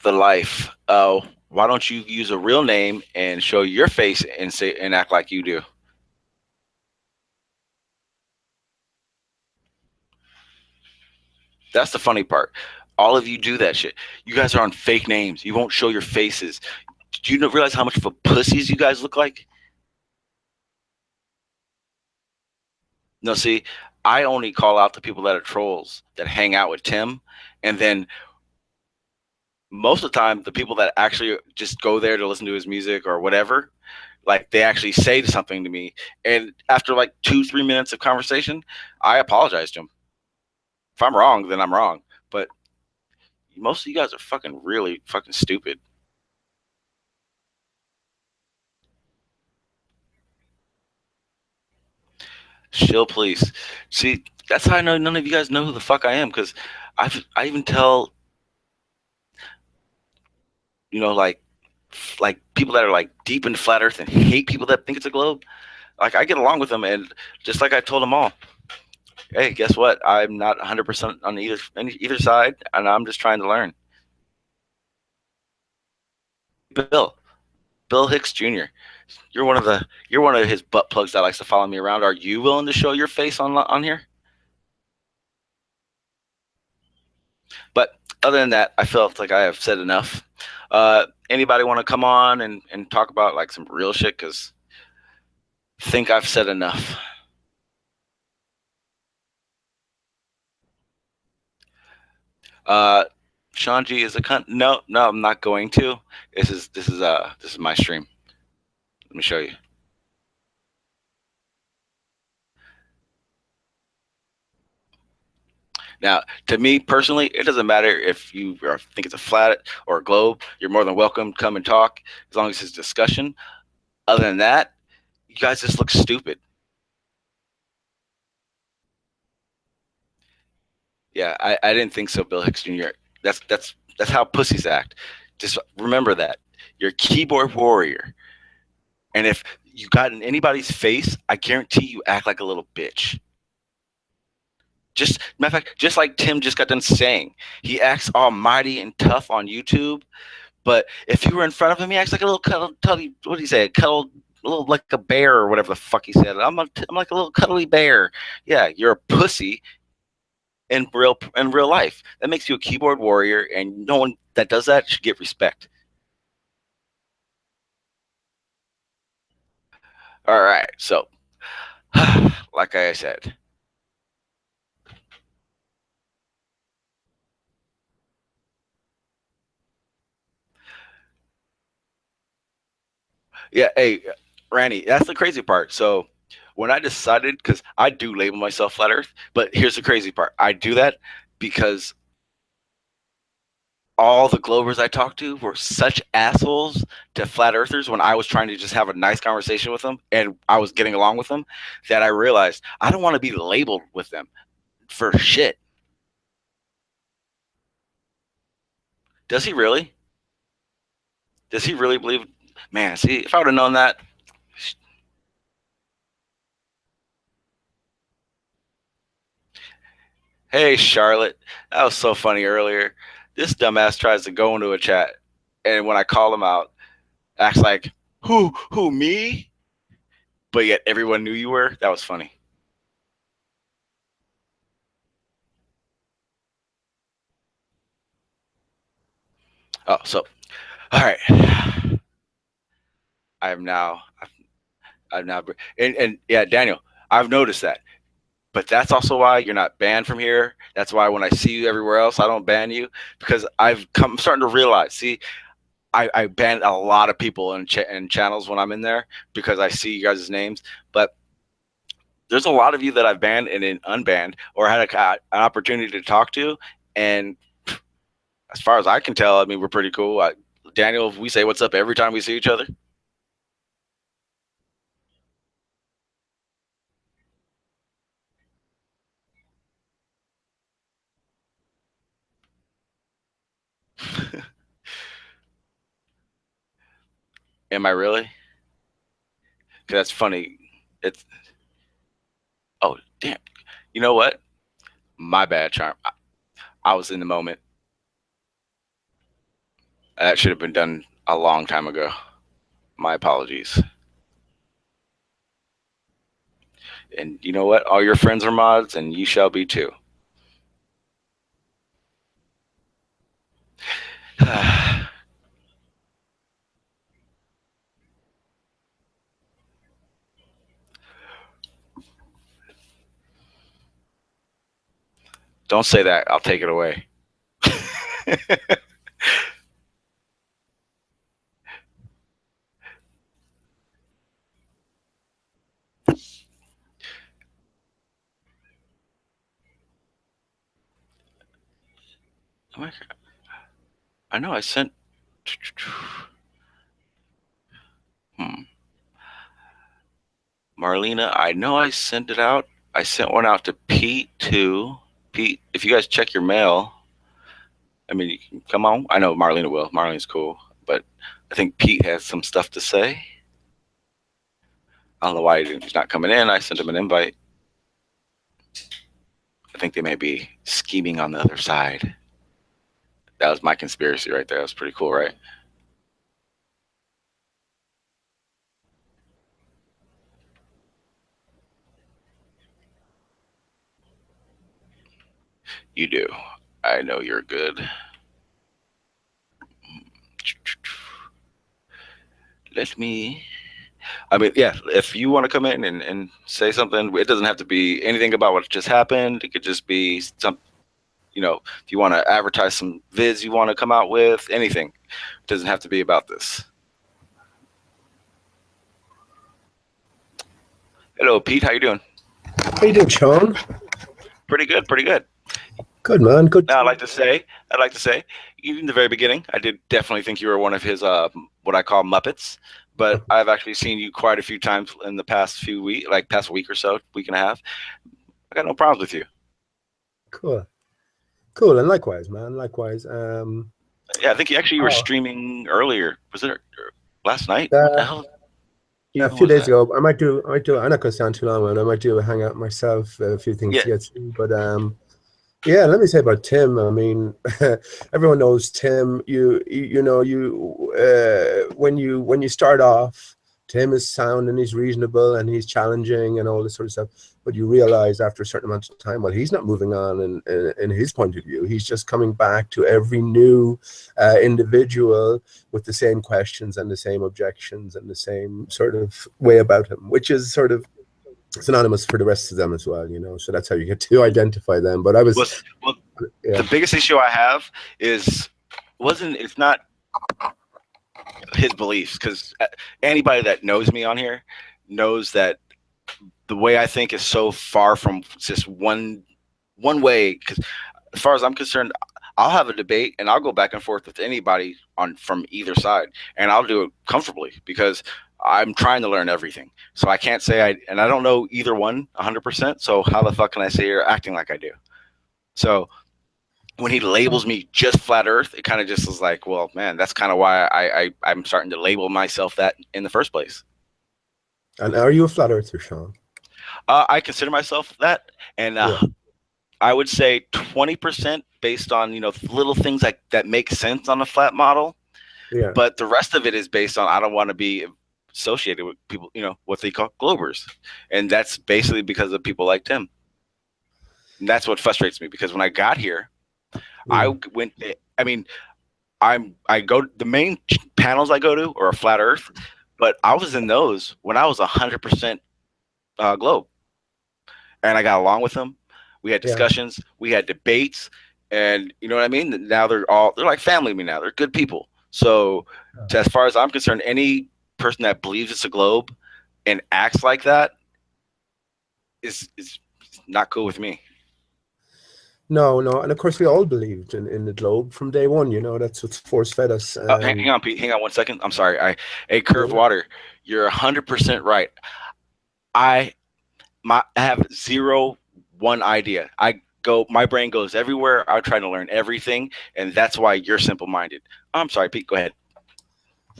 The life. Oh, why don't you use a real name and show your face and say and act like you do? That's the funny part. All of you do that shit. You guys are on fake names. You won't show your faces. Do you realize how much of a pussies you guys look like? No, see, I only call out the people that are trolls that hang out with Tim, and then most of the time, the people that actually just go there to listen to his music or whatever, like they actually say something to me, and after like 2-3 minutes of conversation, I apologize to him. If I'm wrong, then I'm wrong. But most of you guys are fucking really fucking stupid. Chill, please. See, that's how I know none of you guys know who the fuck I am, because I even tell, you know, like people that are like deep into flat Earth and hate people that think it's a globe. Like I get along with them, and just like I told them all, hey, guess what? I'm not 100% on either side, and I'm just trying to learn. Bill Hicks Jr. You're one of his butt plugs that likes to follow me around. Are you willing to show your face on here? But other than that, I felt like I have said enough. Anybody want to come on and talk about like some real shit? Because I think I've said enough. Shanji is a cunt. No, I'm not going to. This is my stream. Let me show you. Now, to me personally, it doesn't matter if you think it's a flat or a globe. You're more than welcome to come and talk as long as it's discussion. Other than that, you guys just look stupid. Yeah, I didn't think so, Bill Hicks Jr. That's how pussies act. Just remember that. You're a keyboard warrior. And if you got in anybody's face, I guarantee you act like a little bitch. Just matter of fact, just like Tim just got done saying, he acts almighty and tough on YouTube, but if you were in front of him, he acts like a little cuddly. What did he say? A little like a bear or whatever the fuck he said. I'm like a little cuddly bear. Yeah, you're a pussy in real life. That makes you a keyboard warrior, and no one that does that should get respect. All right, so like I said, yeah, hey, Randy, that's the crazy part. So when I decided, because I do label myself flat Earth, but here's the crazy part: I do that because all the Glovers I talked to were such assholes to flat earthers when I was trying to just have a nice conversation with them and I was getting along with them, that I realized I don't want to be labeled with them for shit. Does he really? Does he really believe? Man, see, if I would have known that. Hey, Charlotte, that was so funny earlier. This dumbass tries to go into a chat, and when I call him out, acts like, who, me? But yet everyone knew you were. That was funny. Oh, so, all right. I've now, and yeah, Daniel, I've noticed that. But that's also why you're not banned from here. That's why when I see you everywhere else, I don't ban you, because I'm starting to realize. See, I ban a lot of people in channels when I'm in there because I see you guys' names. But there's a lot of you that I've banned and then unbanned or had an opportunity to talk to. And as far as I can tell, I mean, we're pretty cool. Daniel, we say what's up every time we see each other. Am I really? Because that's funny. It's, oh, damn. You know what? My bad, Charm. I was in the moment. That should have been done a long time ago. My apologies. And you know what? All your friends are mods, and you shall be too. Don't say that. I'll take it away. I know I sent. Marlena, I know I sent it out. I sent one out to Pete too. Pete, if you guys check your mail, I mean, come on. I know Marlena will. Marlena's cool, but I think Pete has some stuff to say. I don't know why he's not coming in. I sent him an invite. I think they may be scheming on the other side. That was my conspiracy right there. That was pretty cool, right? You do. I know you're good. Let me. I mean, yeah, if you want to come in and say something, it doesn't have to be anything about what just happened. It could just be some, you know, if you want to advertise some vids you want to come out with, anything. It doesn't have to be about this. Hello, Pete. How you doing? How you doing, Sean? Pretty good. Pretty good. Good, man. Good. Now, I'd like to say, even in the very beginning, I did definitely think you were one of his, what I call Muppets. But I've actually seen you quite a few times in the past few weeks, like past week or so, week and a half. I got no problems with you. Cool. Cool, and likewise, man. Likewise. Yeah, I think you were streaming earlier. Was it last night? What the hell? Yeah, a Who few was days that? ago, I might do. I'm not going to stay on too long, man. I might do a hangout myself. A few things Yeah. to get through, but yeah. Let me say about Tim. I mean, everyone knows Tim. You know when you start off, Tim is sound and he's reasonable and he's challenging and all this sort of stuff. But you realize after a certain amount of time, well, he's not moving on in his point of view. He's just coming back to every new individual with the same questions and the same objections and the same sort of way about him, which is sort of synonymous for the rest of them as well, you know. So that's how you get to identify them. But I Well, was, well, yeah, the biggest issue I have is it's not his beliefs, because anybody that knows me on here knows that the way I think is so far from just one way. Because as far as I'm concerned, I'll have a debate and I'll go back and forth with anybody from either side, and I'll do it comfortably because I'm trying to learn everything. So I can't say I don't know either one 100%. So how the fuck can I say you're acting like I do? So when he labels me just flat Earth, it kind of just is like, well, man, that's kind of why I'm starting to label myself that in the first place. and are you a flat earther, Sean? I consider myself that, and Yeah. I would say 20% based on little things like that make sense on a flat model, Yeah. but the rest of it is based on I don't want to be associated with people, what they call globers, and that's basically because of people like Tim. And that's what frustrates me, because when I got here, I went. I mean, I go the main panels I go to are a flat Earth, but I was in those when I was 100% globe, and I got along with them. We had discussions, we had debates, and you know what I mean. Now they're like family to me now. They're good people. So, as far as I'm concerned, any person that believes it's a globe and acts like that is not cool with me. No, and of course we all believed in the globe from day one. You know, that's what's force fed us. Hang on, Pete. Hang on 1 second. I'm sorry. Curved water. You're 100% right. I have 1 idea. My brain goes everywhere. I'm trying to learn everything, and that's why you're simple-minded. I'm sorry, Pete. Go ahead.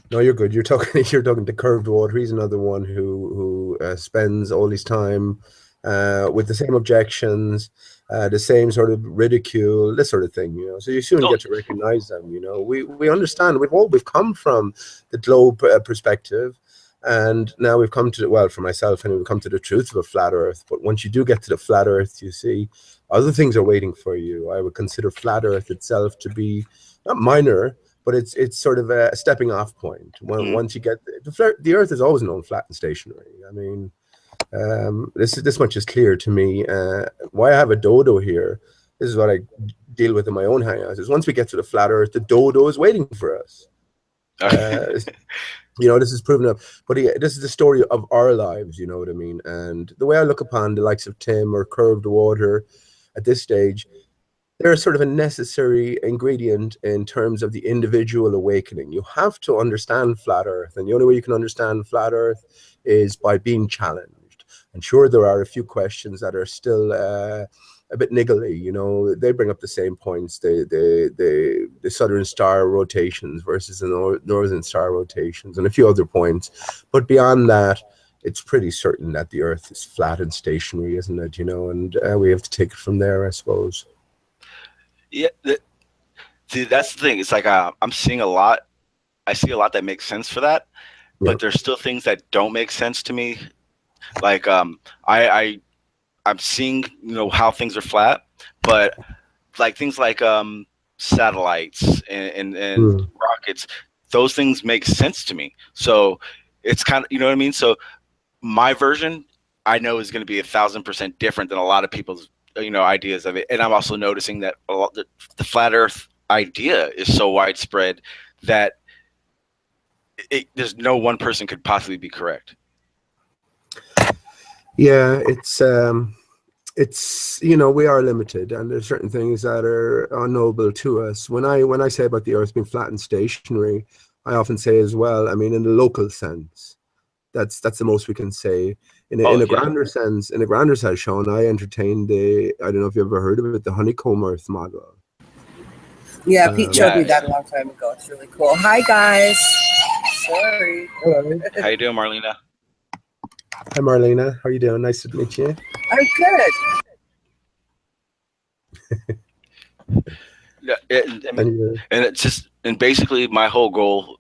No, you're good. You're talking to Curved Water. He's another one who spends all his time with the same objections, the same sort of ridicule, this sort of thing. You know, so you soon get to recognize them. You know, we understand. We've come from the globe perspective. And now we've come to, well, for myself, and we've come to the truth of a flat Earth. But once you do get to the flat Earth, you see other things are waiting for you. I would consider flat Earth itself to be not minor, but it's sort of a stepping off point. Once you get the Earth is always known flat and stationary. I mean, this much is clear to me. Why I have a dodo here, this is what I deal with in my own hangouts, is once we get to the flat Earth, the dodo is waiting for us. You know, this is proven up, but this is the story of our lives, you know what I mean? And the way I look upon the likes of Tim or Curved Water at this stage, they're sort of a necessary ingredient in terms of the individual awakening. You have to understand flat Earth, and the only way you can understand flat Earth is by being challenged. And sure, there are a few questions that are still a bit niggly, you know. They bring up the same points, the Southern Star rotations versus the Northern Star rotations, and a few other points. But beyond that, it's pretty certain that the Earth is flat and stationary, isn't it? You know, and we have to take it from there, I suppose. Yeah, that's the thing. It's like I'm seeing a lot. I see a lot that makes sense for that, but there's still things that don't make sense to me. Like I'm seeing, how things are flat, but like things like satellites and rockets, those things make sense to me. So it's kind of, you know what I mean? So my version, I know, is going to be 1,000% different than a lot of people's, ideas of it. And I'm also noticing that the flat Earth idea is so widespread that there's no one person could possibly be correct. Yeah, it's we are limited, and there's certain things that are unknowable to us. When I say about the Earth being flat and stationary, I often say as well, I mean, in the local sense, that's the most we can say. In a grander sense, Sean, I entertained I don't know if you've ever heard of it, the honeycomb Earth model. Yeah, Pete showed me that a long time ago. It's really cool. Hi, guys. Sorry. Hello. How you doing, Marlena? Hi, Marlena. How are you doing? Nice to meet you. I'm good. Yeah, And and it's just, and basically my whole goal,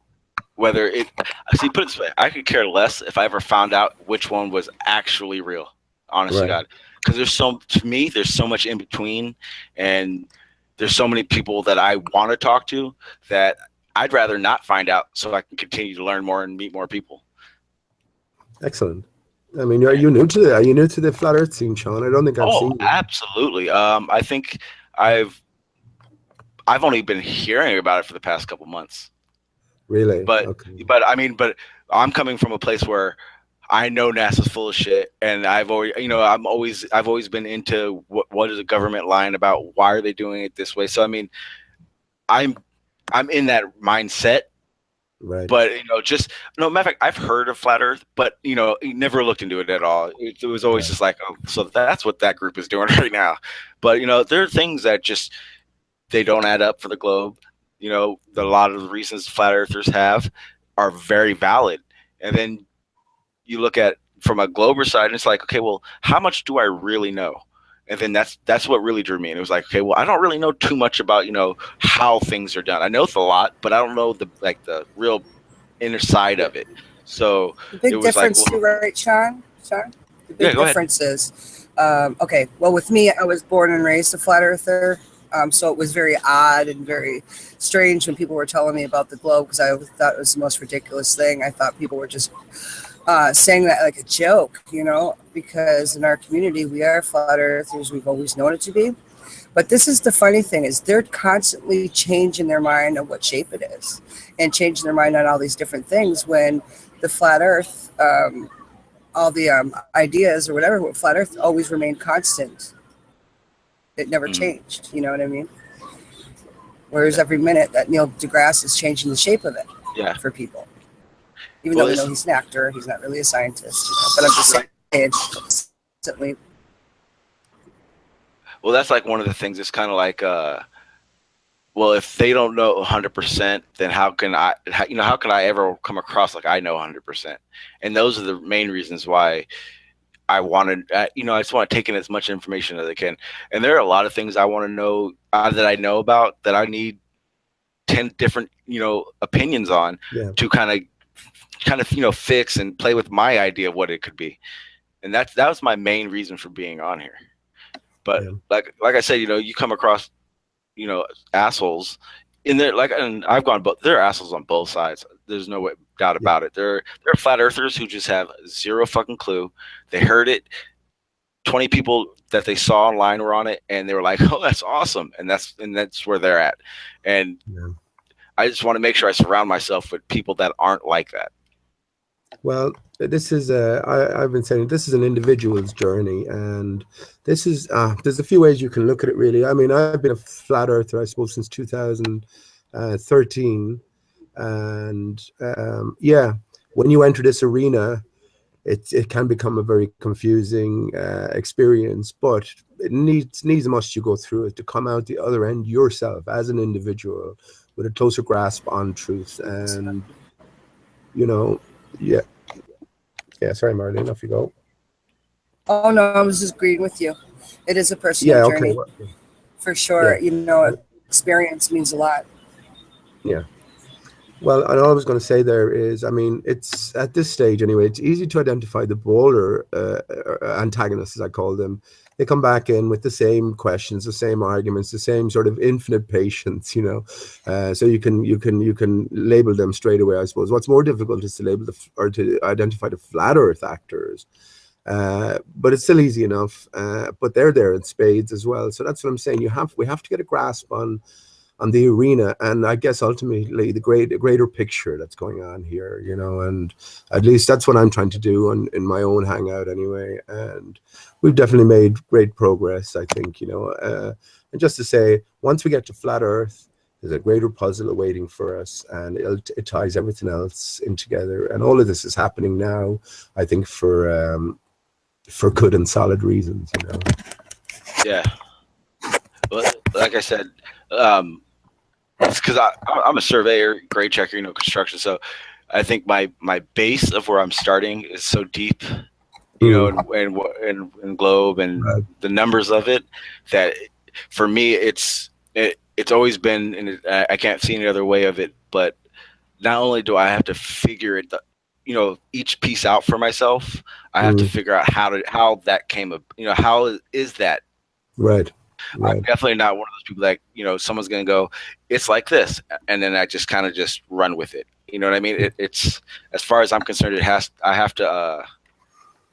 whether it, see, put it this way, I could care less if I ever found out which one was actually real, honest to Right. God, because to me, there's so much in between, and there's so many people that I want to talk to that I'd rather not find out, so I can continue to learn more and meet more people. excellent. I mean, are you new to the flat Earth scene, Sean? I don't think I've seen you. Absolutely. I think I've only been hearing about it for the past couple months. Really? But Okay. but I'm coming from a place where I know NASA's full of shit, and I've always been into what is the government lying about? Why are they doing it this way? So I mean, I'm in that mindset. Right. But just no matter of fact, I've heard of flat Earth, but never looked into it at all. It was always just like, oh, so that's what that group is doing right now. But there are things that just they don't add up for the globe. A lot of the reasons flat earthers have are very valid. And then you look at from a glober side, and it's like, okay, well, how much do I really know? And then that's what really drew me. And it was like, okay, well, I don't really know too much about how things are done. I know it's a lot, but I don't know the real inner side of it. So The big it was like, difference too, right, Sean? The big Yeah, go ahead. difference is, okay, well, with me, I was born and raised a flat earther. So it was very odd and very strange when people were telling me about the globe, because I thought it was the most ridiculous thing. I thought people were just saying that like a joke, because in our community, we are flat earthers. We've always known it to be. But this is the funny thing, is they're constantly changing their mind on what shape it is and changing their mind on all these different things, when the flat earth, all the ideas or whatever with flat earth always remained constant. It never changed. You know what I mean? Whereas every minute that Neil deGrasse is changing the shape of it for people. Even though we know he's an actor, he's not really a scientist. But I'm just saying, constantly. Well, that's like one of the things. It's kind of like, well, if they don't know 100%, then how can I ever come across like I know 100%? And those are the main reasons why I wanted, I just want to take in as much information as I can. And there are a lot of things I want to know that I know about that I need 10 different, opinions on to kind of, fix and play with my idea of what it could be. And that was my main reason for being on here. But like I said, you come across, assholes in there, and I've gone, but there are assholes on both sides. There's no doubt about it. There are flat earthers who just have zero fucking clue. They heard it. 20 people that they saw online were on it, and they were like, "Oh, that's awesome!" And that's where they're at. And I just want to make sure I surround myself with people that aren't like that. Well, this is I've been saying this is an individual's journey, and this is there's a few ways you can look at it. Really, I mean, I've been a flat earther, I suppose, since 2013. And when you enter this arena, it can become a very confusing experience, but it needs must you go through it to come out the other end yourself as an individual with a closer grasp on truth. And sorry, Marlene, off you go. Oh no, I was just agreeing with you. It is a personal journey for sure. Experience means a lot. Well, and all I was going to say there is, I mean, it's at this stage anyway, it's easy to identify the bolder antagonists, as I call them. They come back in with the same questions, the same arguments, the same sort of infinite patience, so you can label them straight away, I suppose. What's more difficult is to label to identify the flat Earth actors. But it's still easy enough. But they're there in spades as well. So that's what I'm saying. We have to get a grasp on the arena, and I guess ultimately the greater picture that's going on here, and at least that's what I'm trying to do in my own hangout anyway. And we've definitely made great progress, I think, and just to say, once we get to flat Earth, there's a greater puzzle awaiting for us, and it ties everything else in together. And all of this is happening now, I think, for good and solid reasons, Yeah. Well, like I said, it's because I'm a surveyor, grade checker, construction. So I think my base of where I'm starting is so deep you know, and globe and Right. the numbers of it, that for me it's always been, and I can't see any other way of it, but not only do I have to figure it, you know, each piece out for myself, I have to figure out how that came up, you know, how is that. Right. I'm definitely not one of those people that, you know, someone's going to go, it's like this, and then I just kind of just run with it. You know what I mean? It's, as far as I'm concerned, I have to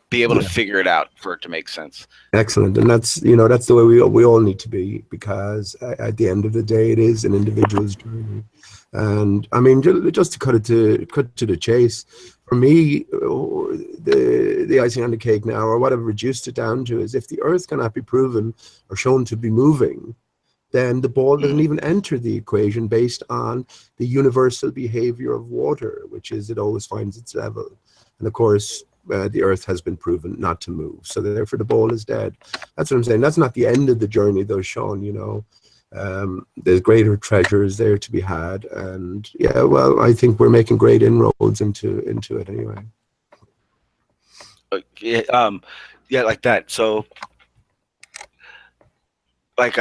be able to figure it out for it to make sense. Excellent. And that's, you know, that's the way we all need to be, because at the end of the day, it is an individual's journey. And I mean, just to cut to the chase, for me, the icing on the cake now, or what I've reduced it down to, is if the Earth cannot be proven or shown to be moving, then the ball doesn't even enter the equation, based on the universal behavior of water, which is it always finds its level. And of course, the Earth has been proven not to move, so therefore the ball is dead. That's what I'm saying. That's not the end of the journey, though, Sean. You know, there's greater treasures there to be had, and yeah, well, I think we're making great inroads into it anyway. Yeah, like that. So, like